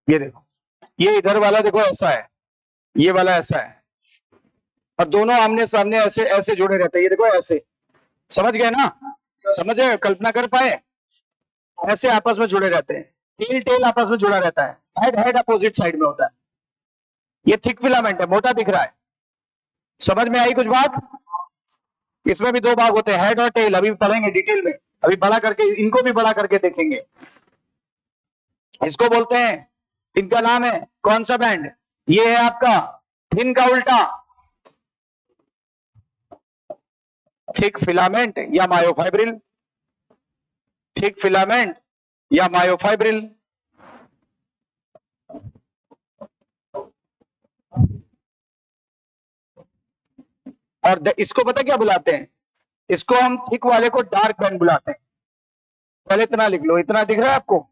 ये देखो, ये इधर वाला देखो ऐसा है, ये वाला ऐसा है, और दोनों आमने सामने ऐसे ऐसे जुड़े रहते हैं। ये देखो ऐसे, समझ गए ना? समझ गए? कल्पना कर पाए? ऐसे आपस में जुड़े रहते हैं, टेल टेल आपस में जुड़ा रहता है, हेड हेड अपोजिट साइड में होता है। ये थिक फिलामेंट है, मोटा दिख रहा है। समझ में आई कुछ बात? इसमें भी दो भाग होते हैं, हेड और टेल, अभी पढ़ेंगे डिटेल में, अभी बड़ा करके इनको भी बड़ा करके देखेंगे। इसको बोलते हैं, इनका नाम है कौन सा बैंड? ये है आपका थिन का उल्टा, थिक फिलामेंट या मायोफाइब्रिल, थिक फिलामेंट या मायोफाइब्रिल। और इसको पता क्या बुलाते हैं? इसको हम थिक वाले को डार्क बैंड बुलाते हैं। पहले इतना लिख लो, इतना दिख रहा है आपको?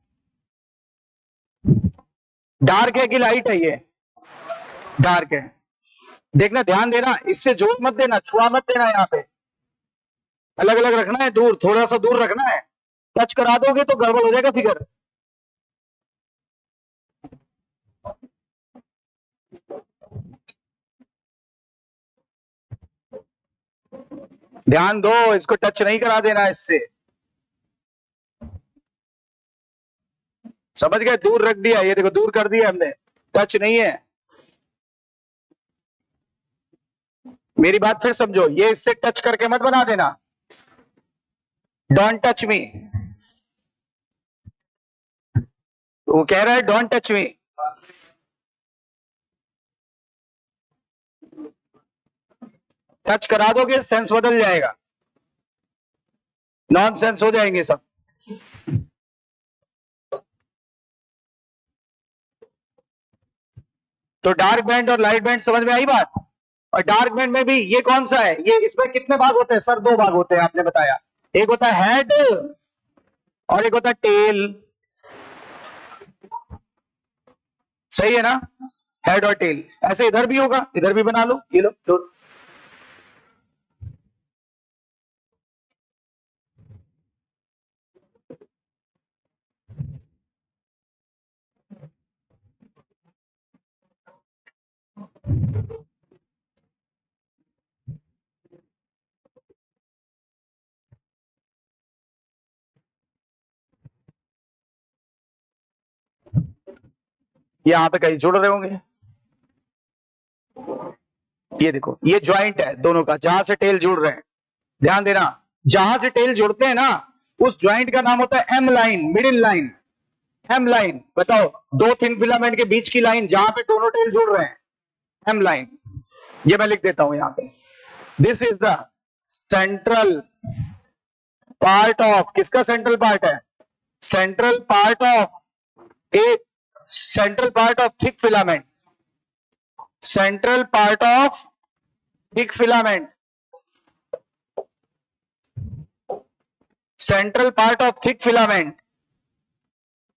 डार्क है कि लाइट है? ये डार्क है। देखना, ध्यान देना, इससे जोड़ मत देना, छुआ मत देना, यहाँ पे अलग अलग रखना है, दूर, थोड़ा सा दूर रखना है। टच करा दोगे तो गड़बड़ हो जाएगा फिगर। ध्यान दो, इसको टच नहीं करा देना इससे। समझ गए? दूर रख दिया, ये देखो दूर कर दिया हमने, टच नहीं है। मेरी बात फिर समझो, ये इससे टच करके मत बना देना, डोंट टच मी। वो कह रहा है डोंट टच मी। टच करा दोगे सेंस बदल जाएगा, नॉन सेंस हो जाएंगे सब। तो डार्क बैंड और लाइट बैंड समझ में आई बात? और डार्क बैंड में भी ये कौन सा है? ये इसमें कितने भाग होते हैं सर? दो भाग होते हैं, आपने बताया। एक होता है हेड और एक होता है टेल। सही है ना? हेड और टेल। ऐसे इधर भी होगा, इधर भी बना लो, ये लो दो। यहां पे कहीं जुड़ रहे होंगे। ये देखो, ये ज्वाइंट है दोनों का, जहां से टेल जुड़ रहे हैं। ध्यान देना, जहां से टेल जुड़ते हैं ना, उस ज्वाइंट का नाम होता है M line, middle line. M line, बताओ, दो थिन फिलामेंट के बीच की लाइन जहां पे दोनों टेल जुड़ रहे हैं, एम लाइन। ये मैं लिख देता हूं यहां पे। This is the central part of, किसका सेंट्रल पार्ट है? Central part of A, central part of thick filament, central part of thick filament, central part of thick filament,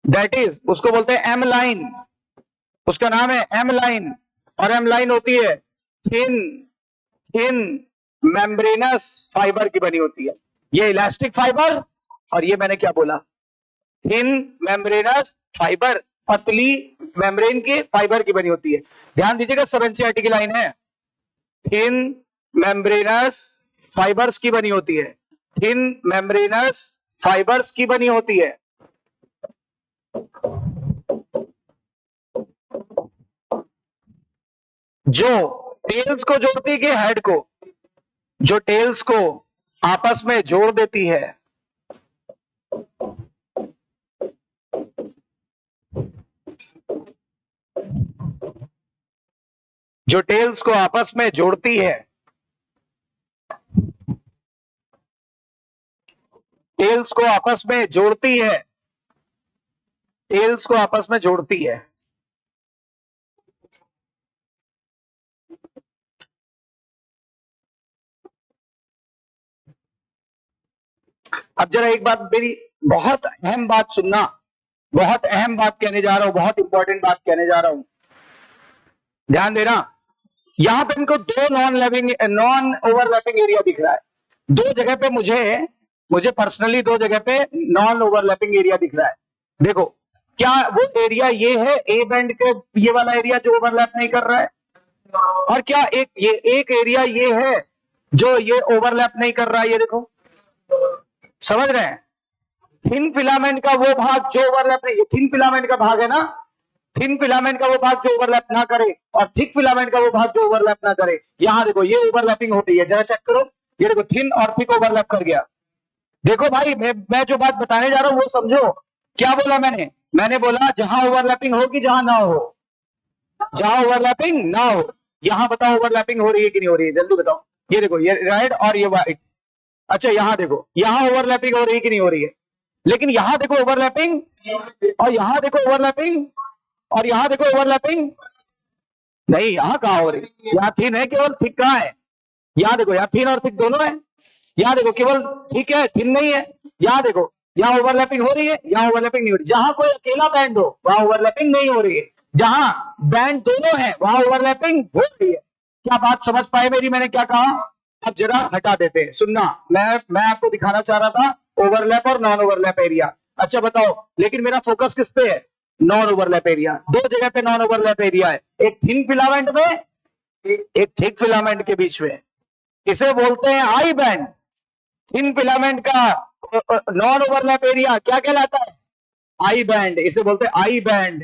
that is, उसको बोलते हैं एम लाइन। उसका नाम है M line. और M line होती है थिन, थिन मेम्ब्रेनस फाइबर की बनी होती है। ये इलास्टिक फाइबर, और ये मैंने क्या बोला? थिन मेम्ब्रेनस फाइबर, पतली मेम्ब्रेन के फाइबर की बनी होती है। ध्यान दीजिएगा, सब एनसीईआरटी की लाइन है। थिन मेम्ब्रेनस फाइबर्स की बनी होती है, थिन मेम्ब्रेनस फाइबर्स की बनी होती है। जो टेल्स को जोड़ती है कि हेड को? जो टेल्स को आपस में जोड़ देती है। जो टेल्स को आपस में जोड़ती है, टेल्स को आपस में जोड़ती है, टेल्स को आपस में जोड़ती है। अब जरा एक बात, मेरी बहुत अहम बात सुनना, बहुत अहम बात कहने जा रहा हूं, बहुत इंपॉर्टेंट बात कहने जा रहा हूं, ध्यान देना। यहां पे इनको दो नॉन ओवरलैपिंग एरिया दिख रहा है। दो जगह पे मुझे पर्सनली दो जगह पे नॉन ओवरलैपिंग एरिया दिख रहा है। देखो, क्या वो एरिया ये है ए बैंड के, ये वाला एरिया जो ओवरलैप नहीं कर रहा है? और क्या एक एरिया ये है जो ये ओवरलैप नहीं कर रहा है? ये देखो, समझ रहे हैं? थिन फिलामेंट का वो भाग जो ओवरलैप नहीं, थिन फिलामेंट का भाग है ना, थिन फिलामेंट का वो भाग जो ओवरलैप ना करे, और थिक फिलामेंट का वो भाग जो ओवरलैप ना करे। यहां देखो ये ओवरलैपिंग होती है, जरा चेक करो, ये देखो थिन और थिक ओवरलैप कर गया। देखो भाई, मैं जो बात बताने जा रहा हूं वो समझो। क्या बोला मैंने बोला जहां ओवरलैपिंग होगी, जहां ना हो, जहां ओवरलैपिंग ना हो। यहां बताओ ओवरलैपिंग हो रही है कि नहीं हो रही है, जल्दी बताओ। ये देखो, ये रेड और ये व्हाइट। अच्छा, यहां देखो, यहां ओवरलैपिंग हो रही है कि नहीं हो रही है? लेकिन यहां देखो ओवरलैपिंग, और यहां देखो ओवरलैपिंग, और यहां देखो ओवरलैपिंग। नहीं, यहां कहां हो रही? यहां थिन है केवल, थिक कहां है? यहां देखो, यहां थिन और थिक दोनों है। यहां देखो केवल थिक है, थिन नहीं है। यहां देखो, यहां ओवरलैपिंग हो रही है, यहां ओवरलैपिंग नहीं हो रही। जहां कोई अकेला बैंड हो वहां ओवरलैपिंग नहीं हो रही है, जहां बैंड दोनों है वहां ओवरलैपिंग हो रही है। क्या बात समझ पाए मेरी? मैंने क्या कहा? अब जरा हटा देते हैं, सुनना। मैं आपको दिखाना चाह रहा था ओवरलैप और नॉन ओवरलैप एरिया। अच्छा बताओ, लेकिन मेरा फोकस किस पे है? Non overlap area. दो जगह पे नॉन ओवरलैप एरिया है, एक थिन फिलामेंट में, एक थिक फिलामेंट के बीच में। इसे बोलते हैं आई बैंड। थिन फिलामेंट का नॉन ओवरलैप एरिया क्या कहलाता है? I band. इसे बोलते हैं आई बैंड,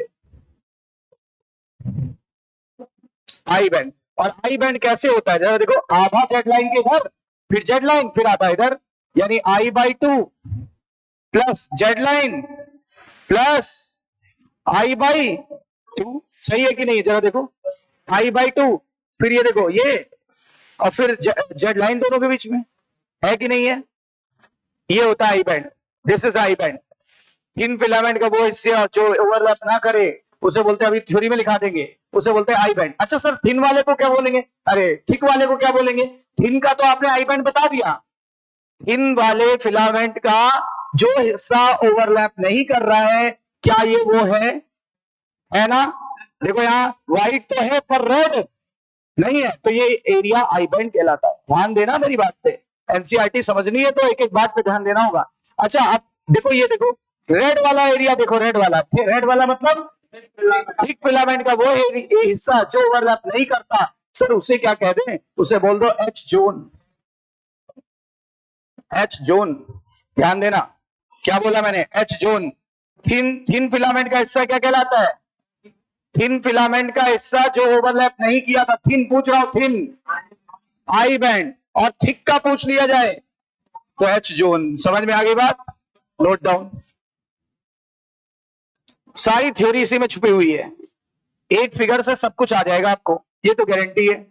आई बैंड। और आई बैंड कैसे होता है? जरा देखो, आधा जेड लाइन के इधर, फिर जेड लाइन, फिर आधा इधर, यानी I by two plus Z line plus I by two. सही है कि नहीं? जरा देखो, आई बाई टू, फिर ये देखो ये, और फिर जेड लाइन दोनों के बीच में, है कि नहीं है? ये होता है I band. This is I band. Thin filament का वो हिस्सा जो ओवरलैप ना करे उसे बोलते हैं, अभी थ्योरी में लिखा देंगे, उसे बोलते हैं आई बैंड। अच्छा सर, थिन वाले को क्या बोलेंगे? अरे थिक वाले को क्या बोलेंगे? थिन का तो आपने आई बैंड बता दिया। थिन वाले फिलामेंट का जो हिस्सा ओवरलैप नहीं कर रहा है, क्या ये वो है ना? देखो यहाँ व्हाइट तो है पर रेड नहीं है, तो ये एरिया आई बैंड कहलाता है। ध्यान देना मेरी बात पे, एनसीईआरटी समझनी है तो एक एक बात पे ध्यान देना होगा। अच्छा, अब देखो, ये देखो रेड वाला एरिया, देखो रेड वाला मतलब थिक फिलामेंट का वो हिस्सा जो ओवरलैप नहीं करता। सर उसे क्या कह दें? उसे बोल दो एच जोन, एच जोन। ध्यान देना, क्या बोला मैंने? H zone. थिन फिलामेंट का हिस्सा क्या कहलाता है? थिन फिलामेंट का हिस्सा जो ओवरलैप नहीं किया था, थिन पूछ रहा हूं, थिन आई बैंड, और थिक का पूछ लिया जाए तो एच जोन। समझ में आ गई बात? Note down. सारी थ्योरी इसी में छुपी हुई है, एक फिगर से सब कुछ आ जाएगा आपको, ये तो गारंटी है।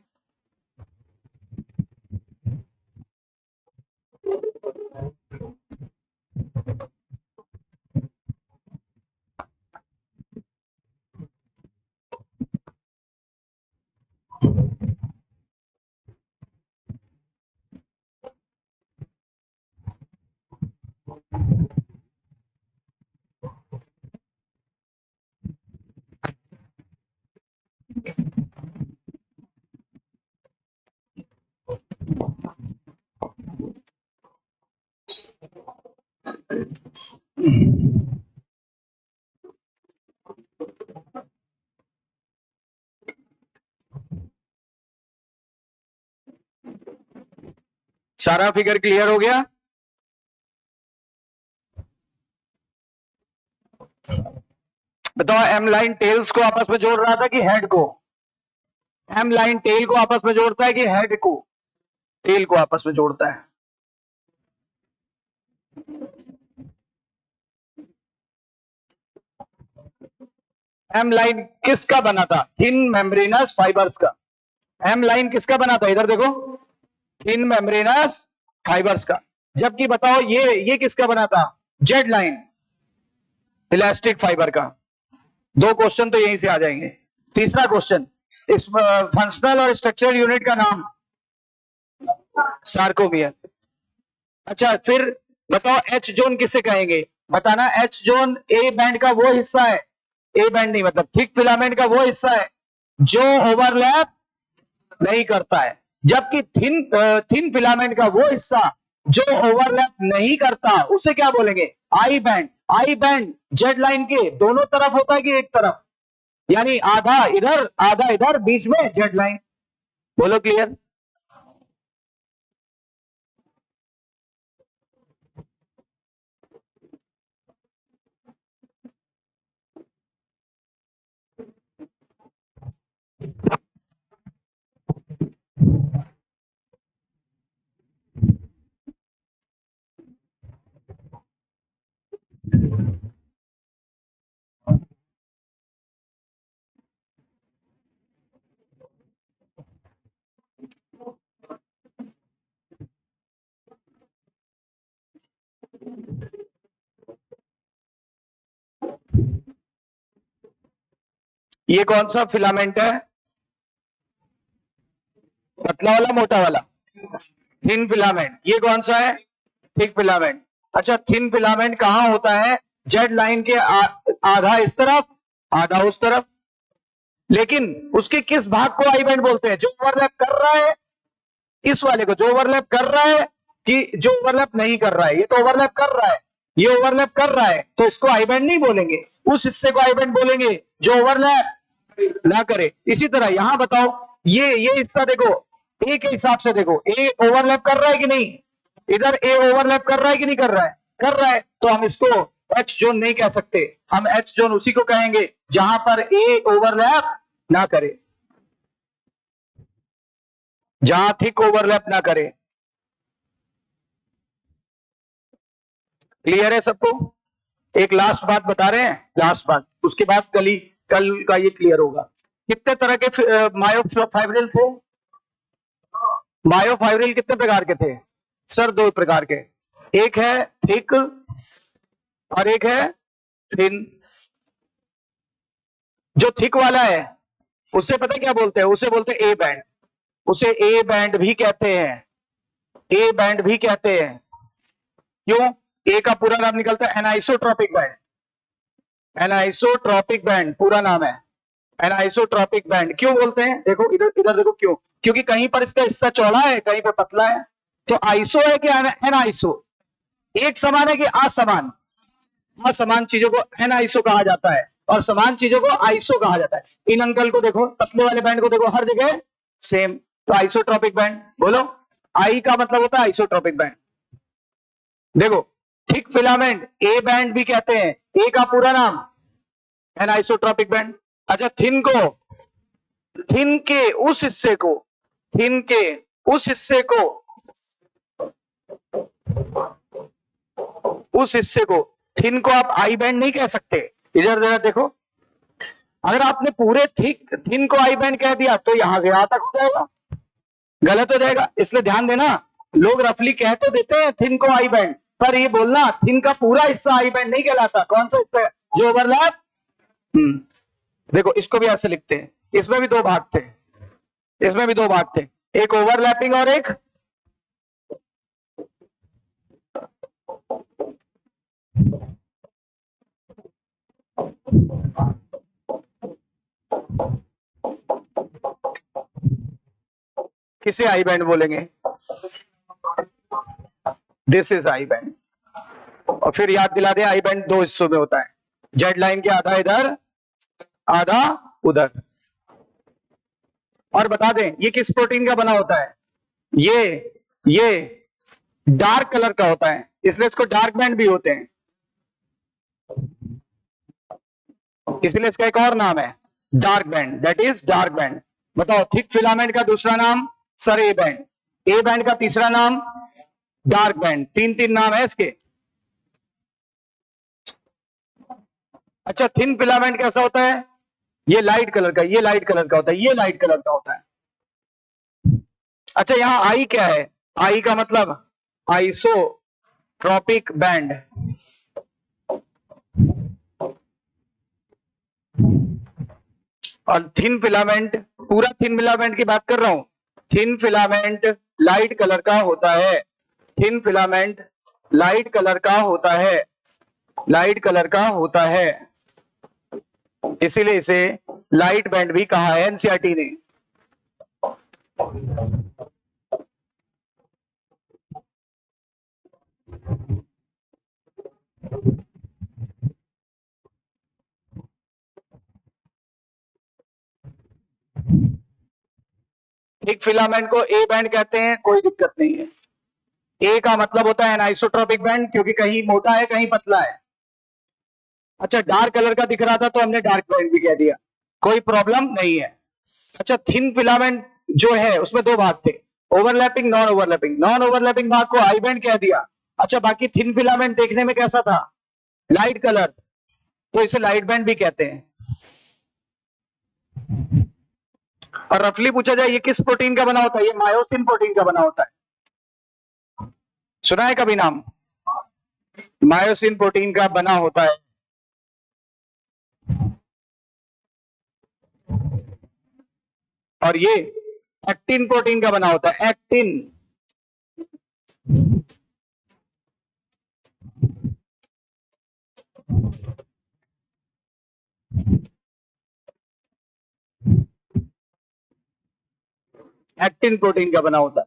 सारा फिगर क्लियर हो गया? बताओ, एम लाइन टेल्स को आपस में जोड़ रहा था कि हेड को? एम लाइन टेल को आपस में जोड़ता है कि हेड को? टेल को आपस में जोड़ता है। एम लाइन किसका बना था? थिन मेम्ब्रेनस फाइबर्स का। एम लाइन किसका बना था? इधर देखो, थिन मेम्ब्रेनस फाइबर्स का। जबकि बताओ ये किसका बना था? जेड लाइन इलास्टिक फाइबर का। दो क्वेश्चन तो यहीं से आ जाएंगे। तीसरा क्वेश्चन, इस फंक्शनल और स्ट्रक्चरल यूनिट का नाम? सार्कोमियर। अच्छा, फिर बताओ एच जोन किसे कहेंगे? बताना। एच जोन ए बैंड का वो हिस्सा है, ए बैंड नहीं मतलब थिक फिलामेंट का वो हिस्सा है जो ओवरलैप नहीं करता है, जबकि थिन फिलामेंट का वो हिस्सा जो ओवरलैप नहीं करता उसे क्या बोलेंगे? आई band. I band Z line के दोनों तरफ होता है कि एक तरफ, यानी आधा इधर बीच में जेड लाइन। बोलो क्लियर। ये कौन सा फिलामेंट है? पतला वाला मोटा वाला? Thin filament. ये कौन सा है? Thick filament. अच्छा, थिन फिलामेंट कहां होता है? जेड लाइन के आधा इस तरफ आधा उस तरफ। लेकिन उसके किस भाग को आई बैंड बोलते हैं? जो ओवरलैप कर रहा है, इस वाले को जो ओवरलैप कर रहा है कि जो ओवरलैप नहीं कर रहा है? ये तो ओवरलैप कर रहा है, ये ओवरलैप कर रहा है, तो इसको आई बैंड नहीं बोलेंगे, उस हिस्से को आई बैंड बोलेंगे जो ओवरलैप ना करे। इसी तरह यहां बताओ, ये हिस्सा देखो, ए के हिसाब से देखो, ए ओवरलैप कर रहा है कि नहीं? इधर ए ओवरलैप कर रहा है कि नहीं कर रहा है? कर रहा है, तो हम इसको एच जोन नहीं कह सकते, हम एच जोन उसी को कहेंगे जहां पर ए ओवरलैप ना करे, जहां थिक ओवरलैप ना करे। क्लियर है सबको? एक लास्ट बात बता रहे हैं, लास्ट बात, उसके बाद कल का ये क्लियर होगा। कितने तरह के मायोफाइब्रिल थे? मायोफाइब्रिल कितने प्रकार के थे सर? दो प्रकार के, एक है थिक और एक है थिन। जो थिक वाला है उसे पता है क्या बोलते हैं? उसे बोलते हैं ए बैंड, उसे ए बैंड भी कहते हैं, ए बैंड भी कहते हैं। क्यों? ए का पूरा नाम निकलता है एनाइसोट्रॉपिक बैंड, एनाइसोट्रॉपिक बैंड पूरा नाम है, एनाइसोट्रॉपिक बैंड। क्यों बोलते हैं? देखो इधर इधर देखो, क्यों? क्योंकि कहीं पर इसका हिस्सा चौड़ा है, कहीं पर पतला है। तो आइसो है कि एनाइसो? एक समान है कि असमान? असमान चीजों को एनाइसो कहा जाता है और समान चीजों को आइसो कहा जाता है। इन अंकल को देखो, पतले वाले बैंड को देखो, हर जगह सेम, तो आइसोट्रॉपिक बैंड। बोलो, आई का मतलब होता है आइसोट्रॉपिक बैंड। देखो, थिक फिलामेंट ए बैंड भी कहते हैं, ए का पूरा नाम एनाइसोट्रॉपिक बैंड। अच्छा, थिन को, थिन के उस हिस्से को, थिन के उस हिस्से को, उस हिस्से को, थिन को आप आई बैंड नहीं कह सकते। इधर जरा देखो, अगर आपने पूरे थिक थिन को आई बैंड कह दिया तो यहां से यहां तक हो जाएगा, गलत हो जाएगा। इसलिए ध्यान देना, लोग रफली कह तो देते हैं थिन को आई बैंड, पर ये बोलना थिन का पूरा हिस्सा आई बैंड नहीं कहलाता। कौन सा हिस्सा है जो ओवरलैप? देखो, इसको भी ऐसे लिखते हैं, इसमें भी दो भाग थे, इसमें भी दो भाग थे, एक ओवरलैपिंग और एक किसे आई बैंड बोलेंगे? This is I band. और फिर याद दिला दे, आई बैंड दो हिस्सों में होता है, जेड लाइन के आधा इधर आधा उधर। और बता दें ये किस प्रोटीन का बना होता है? ये डार्क कलर का होता है, इसलिए इसको डार्क बैंड भी होते हैं, इसलिए इसका एक और नाम है dark band, that is dark band. बताओ, थिक फिलामेंट का दूसरा नाम sir A band, A band का तीसरा नाम डार्क बैंड, तीन तीन नाम है इसके। अच्छा, थिन फिलामेंट कैसा होता है? ये लाइट कलर का, ये लाइट कलर का होता है, ये लाइट कलर का होता है। अच्छा, यहां आई क्या है? आई का मतलब आइसोट्रॉपिक बैंड। और थिन फिलामेंट, पूरा थिन फिलामेंट की बात कर रहा हूं, थिन फिलामेंट लाइट कलर का होता है, थिन फिलामेंट लाइट कलर का होता है, लाइट कलर का होता है, इसीलिए इसे लाइट बैंड भी कहा है एनसीईआरटी ने। थिक फिलामेंट को ए बैंड कहते हैं, कोई दिक्कत नहीं है। ए का मतलब होता है एनाइसोट्रोपिक बैंड, क्योंकि कहीं मोटा है कहीं पतला है। अच्छा, डार्क कलर का दिख रहा था तो हमने डार्क बैंड भी कह दिया, कोई प्रॉब्लम नहीं है। अच्छा, थिन फिलामेंट जो है उसमें दो भाग थे, overlapping non overlapping. Non overlapping भाग को आई बैंड कह दिया। अच्छा, बाकी थिन फिलामेंट देखने में कैसा था, लाइट कलर, तो इसे लाइट बैंड भी कहते हैं। और रफली पूछा जाए ये किस प्रोटीन का बना होता है, ये मायोसिन प्रोटीन का बना होता है। सुना है कभी नाम, मायोसिन प्रोटीन का बना होता है। और ये एक्टिन प्रोटीन का बना होता है, एक्टिन। एक्टिन प्रोटीन का बना होता है।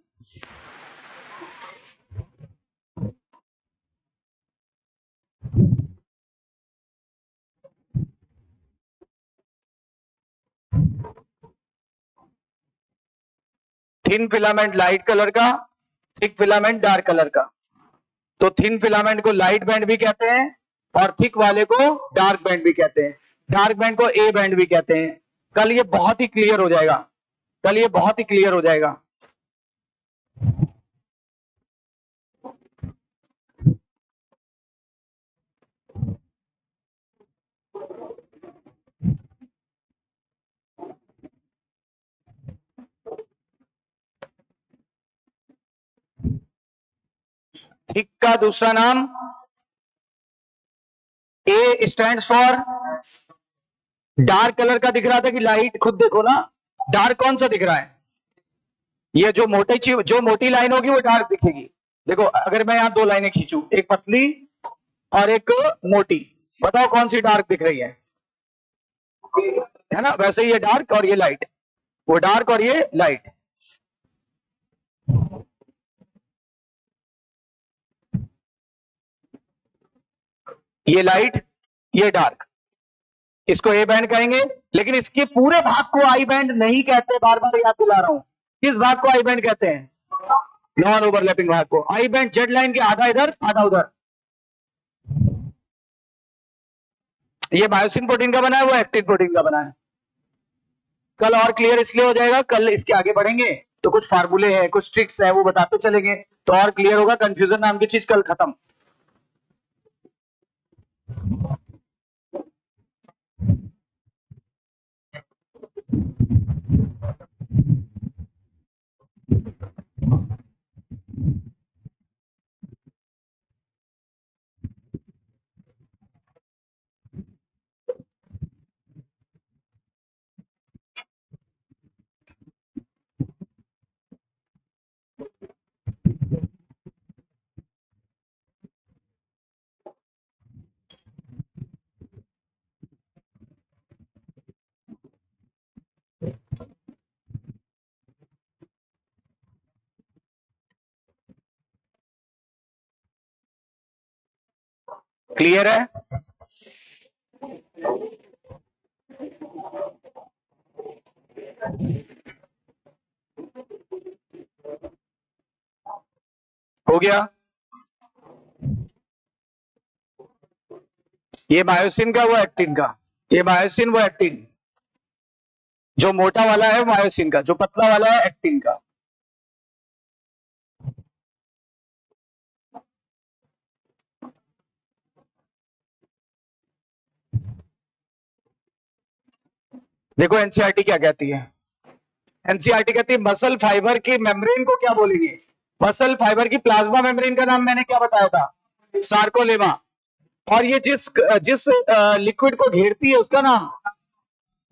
थिन फिलामेंट लाइट कलर का, थिक फिलामेंट डार्क कलर का। तो थिन फिलामेंट को लाइट बैंड भी कहते हैं और थिक वाले को डार्क बैंड भी कहते हैं। डार्क बैंड को ए बैंड भी कहते हैं। कल ये बहुत ही क्लियर हो जाएगा, कल ये बहुत ही क्लियर हो जाएगा। थिक का दूसरा नाम, ए स्टैंड्स फॉर, डार्क कलर का दिख रहा था कि लाइट, खुद देखो ना, डार्क कौन सा दिख रहा है, ये जो जो मोटी लाइन होगी वो डार्क दिखेगी। देखो अगर मैं यहां दो लाइनें खींचूं, एक पतली और एक मोटी, बताओ कौन सी डार्क दिख रही है ना। वैसे ये डार्क और ये लाइट, वो डार्क और ये लाइट। ये लाइट ये डार्क, इसको ए बैंड कहेंगे। लेकिन इसके पूरे भाग को आई बैंड नहीं कहते, बार बार याद दिला रहा हूं। किस भाग को आई बैंड कहते हैं, नॉन ओवरलैपिंग भाग को। आई बैंड जेड लाइन के आधा इधर आधा उधर। ये मायोसिन प्रोटीन का बना है, वो एक्टिन प्रोटीन का बना है। कल और क्लियर इसलिए हो जाएगा, कल इसके आगे बढ़ेंगे तो कुछ फार्मूले हैं, कुछ ट्रिक्स है, वो बताते चलेंगे तो और क्लियर होगा। कंफ्यूजन नाम की चीज कल खत्म। क्लियर है, हो गया। ये मायोसिन का वो एक्टिन का, ये मायोसिन वो एक्टिन, जो मोटा वाला है मायोसिन का, जो पतला वाला है एक्टिन का। देखो एनसीईआरटी क्या कहती है, एनसीईआरटी कहती है मसल फाइबर की मेम्ब्रेन को क्या बोलेंगे, मसल फाइबर की प्लाज्मा मेम्ब्रेन का नाम मैंने क्या बताया था, सार्कोलेमा। और ये जिस जिस लिक्विड को घेरती है उसका नाम,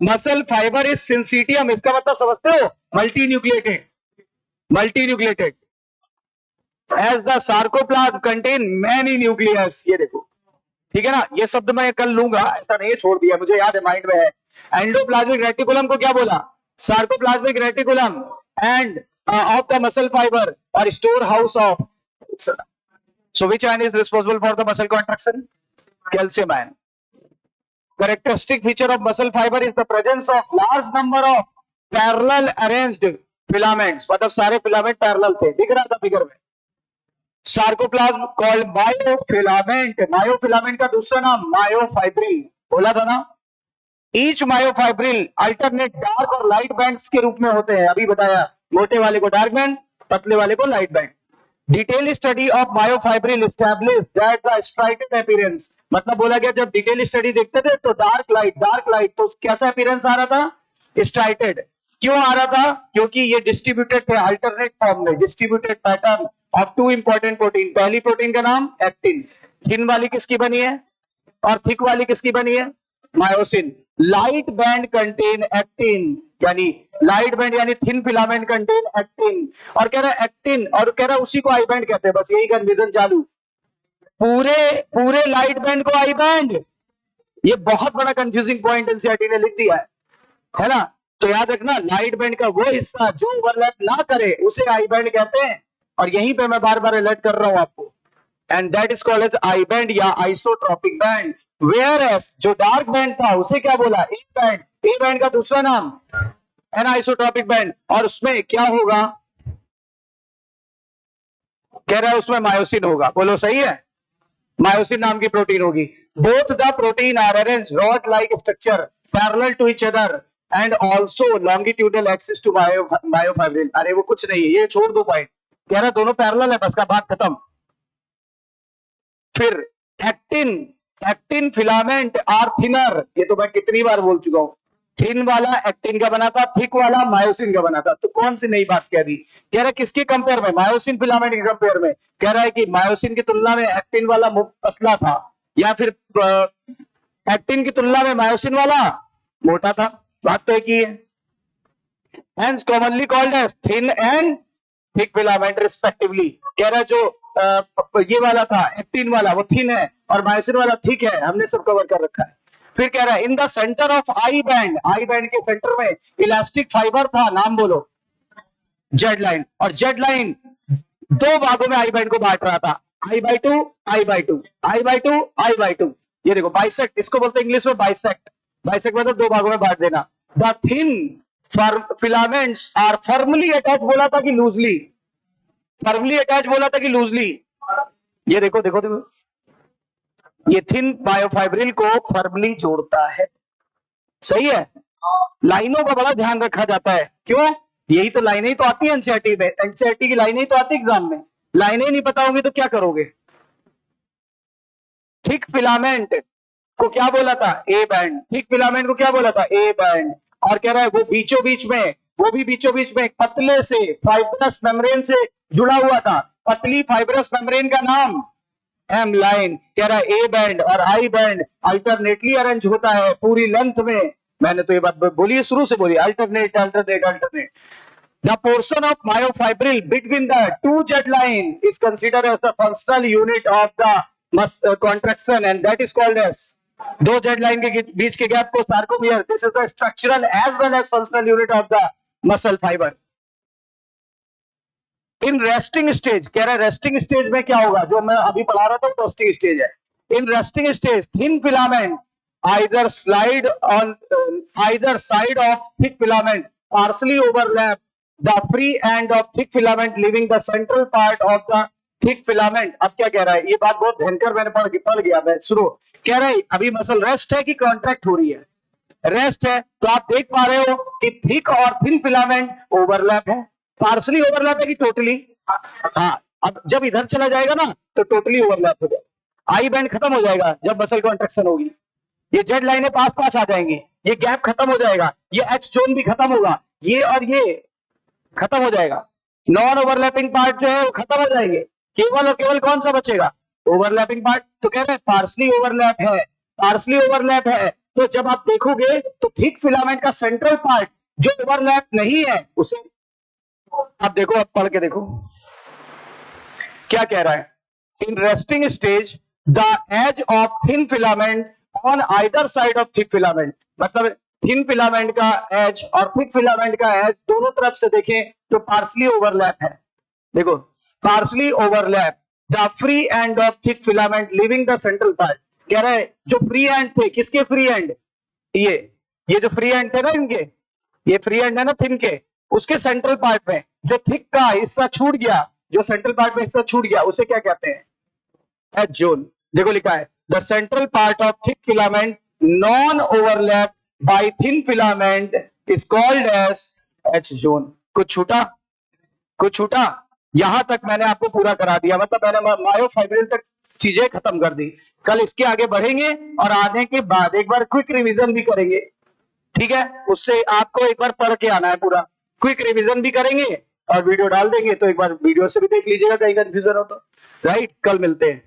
मसल फाइबर इज सिंसिटियम। इसका मतलब समझते हो, multi nucleated, multi nucleated as the sarcoplasm contain many nucleus. ये देखो, ठीक है ना, ये शब्द मैं कल लूंगा, ऐसा नहीं है छोड़ दिया, मुझे याद है, माइंड में है। एंडोप्लाज्मिक रेटिकुलम को क्या बोला, sarcoplasmic reticulum end of the muscle fibre और store house of. So which ion is responsible for the muscle contraction, calcium ion. Characteristic feature of muscle fiber is the presence of large number of parallel arranged filaments, मतलब सारे filament parallel थे, दिख रहा था figure में। Sarcoplasm called myofilament, myofilament का दूसरा नाम मायोफाइब्रिल, बोला था ना। ईच मायोफाइब्रिल अल्टरनेट डार्क और लाइट बैंड्स के रूप में होते हैं, अभी बताया, मोटे वाले को डार्क बैंड, पतले वाले को light band. Detail study of myofibril establish that the striated appearance, मतलब बोला गया जब डिटेल स्टडी देखते थे तो डार्क लाइट तो कैसा अपीयरेंस आ रहा था, स्ट्राइटेड। क्यों आ रहा था, क्योंकि ये डिस्ट्रीब्यूटेड थे अल्टरनेट फॉर्म में, distributed pattern of two important protein. पहली प्रोटीन का नाम एक्टिन, थिन वाली किसकी बनी है और थिक वाली किसकी बनी है, myosin. Light band contain actin, यानी लाइट बैंड यानी थिन फिलामेंट कंटेन एक्टिन, और कह रहा है एक्टिन, और कह रहा है उसी को आई बैंड कहते हैं, बस यही कंफ्यूजन चालू। पूरे पूरे लाइट बैंड को आई बैंड, ये बहुत बड़ा कंफ्यूजिंग पॉइंट एनसीईआरटी ने लिख दिया है ना। तो याद रखना, लाइट बैंड का वो हिस्सा जो ओवरलैप ना करे उसे आई बैंड कहते हैं, और यहीं पे मैं बार बार अलर्ट कर रहा हूं आपको, and that is called as I band या आइसोट्रोपिक बैंड। वेयर एस जो डार्क बैंड था उसे क्या बोला, ए बैंड, ए बैंड का दूसरा नाम एनाइसोट्रोपिक बैंड, और उसमें क्या होगा, कह रहा है उसमें मायोसिन होगा, बोलो सही है, मायोसिन नाम की प्रोटीन होगी। Both the protein are arrange rod like structure parallel to each other and also longitudinal axis to myofibril. अरे वो कुछ नहीं है, ये छोड़ दो पॉइंट, कह रहा है दोनों पैरेलल है, बस का बात खत्म। फिर actin, actin filament are thinner, ये तो मैं कितनी बार बोल चुका हूं, थिन वाला एक्टिन का बना था, थिक वाला मायोसिन का बना था। तो कौन सी नई बात कह दी, कह रहा है किसके कंपेयर में, मायोसिन फिलामेंट के कंपेयर में, कह रहा है कि मायोसिन की तुलना में एक्टिन वाला पतला था, या फिर एक्टिन की तुलना में मायोसिन वाला मोटा था, बात तो एक ही है। Hence commonly called as thin and thick filament respectively। कह रहा है जो ये वाला था एक्टिन वाला वो थिन है और मायोसिन वाला थिक है, हमने सब कवर कर रखा है। फिर कह रहा है in the centre of I band, I band के सेंटर में इलास्टिक फाइबर था, नाम बोलो, जेड लाइन, और जेड लाइन दो भागों में आई बैंड को बांट रहा था, I by two, I by two, I by two, I by two. ये देखो बाइसेक्ट, इसको बोलते हैं इंग्लिश में बाइसेक्ट, बाइसेक्ट मतलब दो भागों में बांट देना। The thin filaments are firmly attach बोला था कि लूजली, फर्मली अटैच बोला था कि लूजली, ये देखो देखो देखो, ये थिन मायोफाइब्रिल को फर्मली जोड़ता है, सही है। लाइनों का बड़ा ध्यान रखा जाता है, क्यों, यही तो लाइनें ही तो आती है एनसीईआरटी में, एनसीईआरटी की लाइनें ही तो आती है एग्जाम में, लाइनें नहीं पता होंगी तो क्या करोगे। थिक फिलामेंट को क्या बोला था, ए बैंड, थिक फिलामेंट को क्या बोला था, ए बैंड, और कह रहा है वो बीचों बीच में, वो भी बीचों बीच में एक पतले से फाइब्रस मेम्ब्रेन से जुड़ा हुआ था, पतली फाइब्रस मेम्ब्रेन का नाम एम लाइन। कह रहा है ए बैंड और आई बैंड अल्टरनेटली अरेंज होता है पूरी लेंथ में, मैंने तो ये बात बोली है शुरू से, बोली alternate alternate alternate. The portion of myofibril between the two jet line is considered as the functional unit of the contraction and that is called as, दो जेड लाइन के बीच के गैप को sarcomere, this is the structural as well as functional unit of the muscle fibre. In resting stage, कह रहा है resting stage में क्या होगा, जो मैं अभी पढ़ा रहा था रेस्टिंग स्टेज है। In resting stage thin filament either slide on either side of thick filament partially overlap the free end of thick filament leaving the central part of the thick filament। अब क्या कह रहा है, ये बात बहुत भयंकर, मैंने पढ़ गया मैं शुरू, कह रहा है अभी मसल रेस्ट है कि कॉन्ट्रैक्ट हो रही है, रेस्ट है, तो आप देख पा रहे हो कि थिक और थिन फिलामेंट ओवरलैप है, पार्सली ओवरलैप है कि टोटली, हाँ, अब जब इधर चला जाएगा ना तो टोटली ओवरलैप हो जाएगा, आई बैंड खत्म हो जाएगा जब मसल कॉन्ट्रैक्शन होगी, ये जेड लाइनें पास पास आ जाएंगी, ये गैप खत्म हो जाएगा, ये एच जोन भी खत्म होगा, ये और ये खत्म हो जाएगा, नॉन ओवरलैपिंग पार्ट जो है वो खत्म हो जाएंगे, केवल और केवल कौन सा बचेगा, ओवरलैपिंग पार्ट। तो कह रहे हैं पार्सली ओवरलैप है, पार्सली ओवरलैप है, तो जब आप देखोगे तो थिक फिलामेंट का सेंट्रल पार्ट जो ओवरलैप नहीं है उसे, अब देखो, अब पढ़ के देखो क्या कह रहा है, in resting stage the edge of thin filament on either side of thick filament, मतलब थिन फिलामेंट का एज और थिक फिलामेंट का एज दोनों तरफ से देखें तो पार्सली ओवरलैप है, देखो partially overlap the free end of thick filament leaving the central part. कह रहा है जो फ्री एंड थे, किसके फ्री एंड, ये जो फ्री एंड थे ना इनके, ये फ्री एंड है ना थिन के, उसके सेंट्रल पार्ट में जो थिक का हिस्सा छूट गया, जो सेंट्रल पार्ट में हिस्सा छूट गया, उसे क्या कहते हैं? H zone. देखो लिखा है the central part of thick filament non overlap by thin filament is called as H zone. कुछ छूटा? कुछ छूटा? यहां तक मैंने आपको पूरा करा दिया, मतलब मैंने मायोफाइब्रिल तक चीजें खत्म कर दी। कल इसके आगे बढ़ेंगे और आने के बाद एक बार क्विक रिवीजन भी करेंगे, ठीक है? उससे आपको एक बार पढ़ के आना है पूरा, क्विक रिवीजन भी करेंगे और वीडियो डाल देंगे, तो एक बार वीडियो से भी देख लीजिएगा कहीं कंफ्यूजन हो तो। राइट, कल मिलते हैं।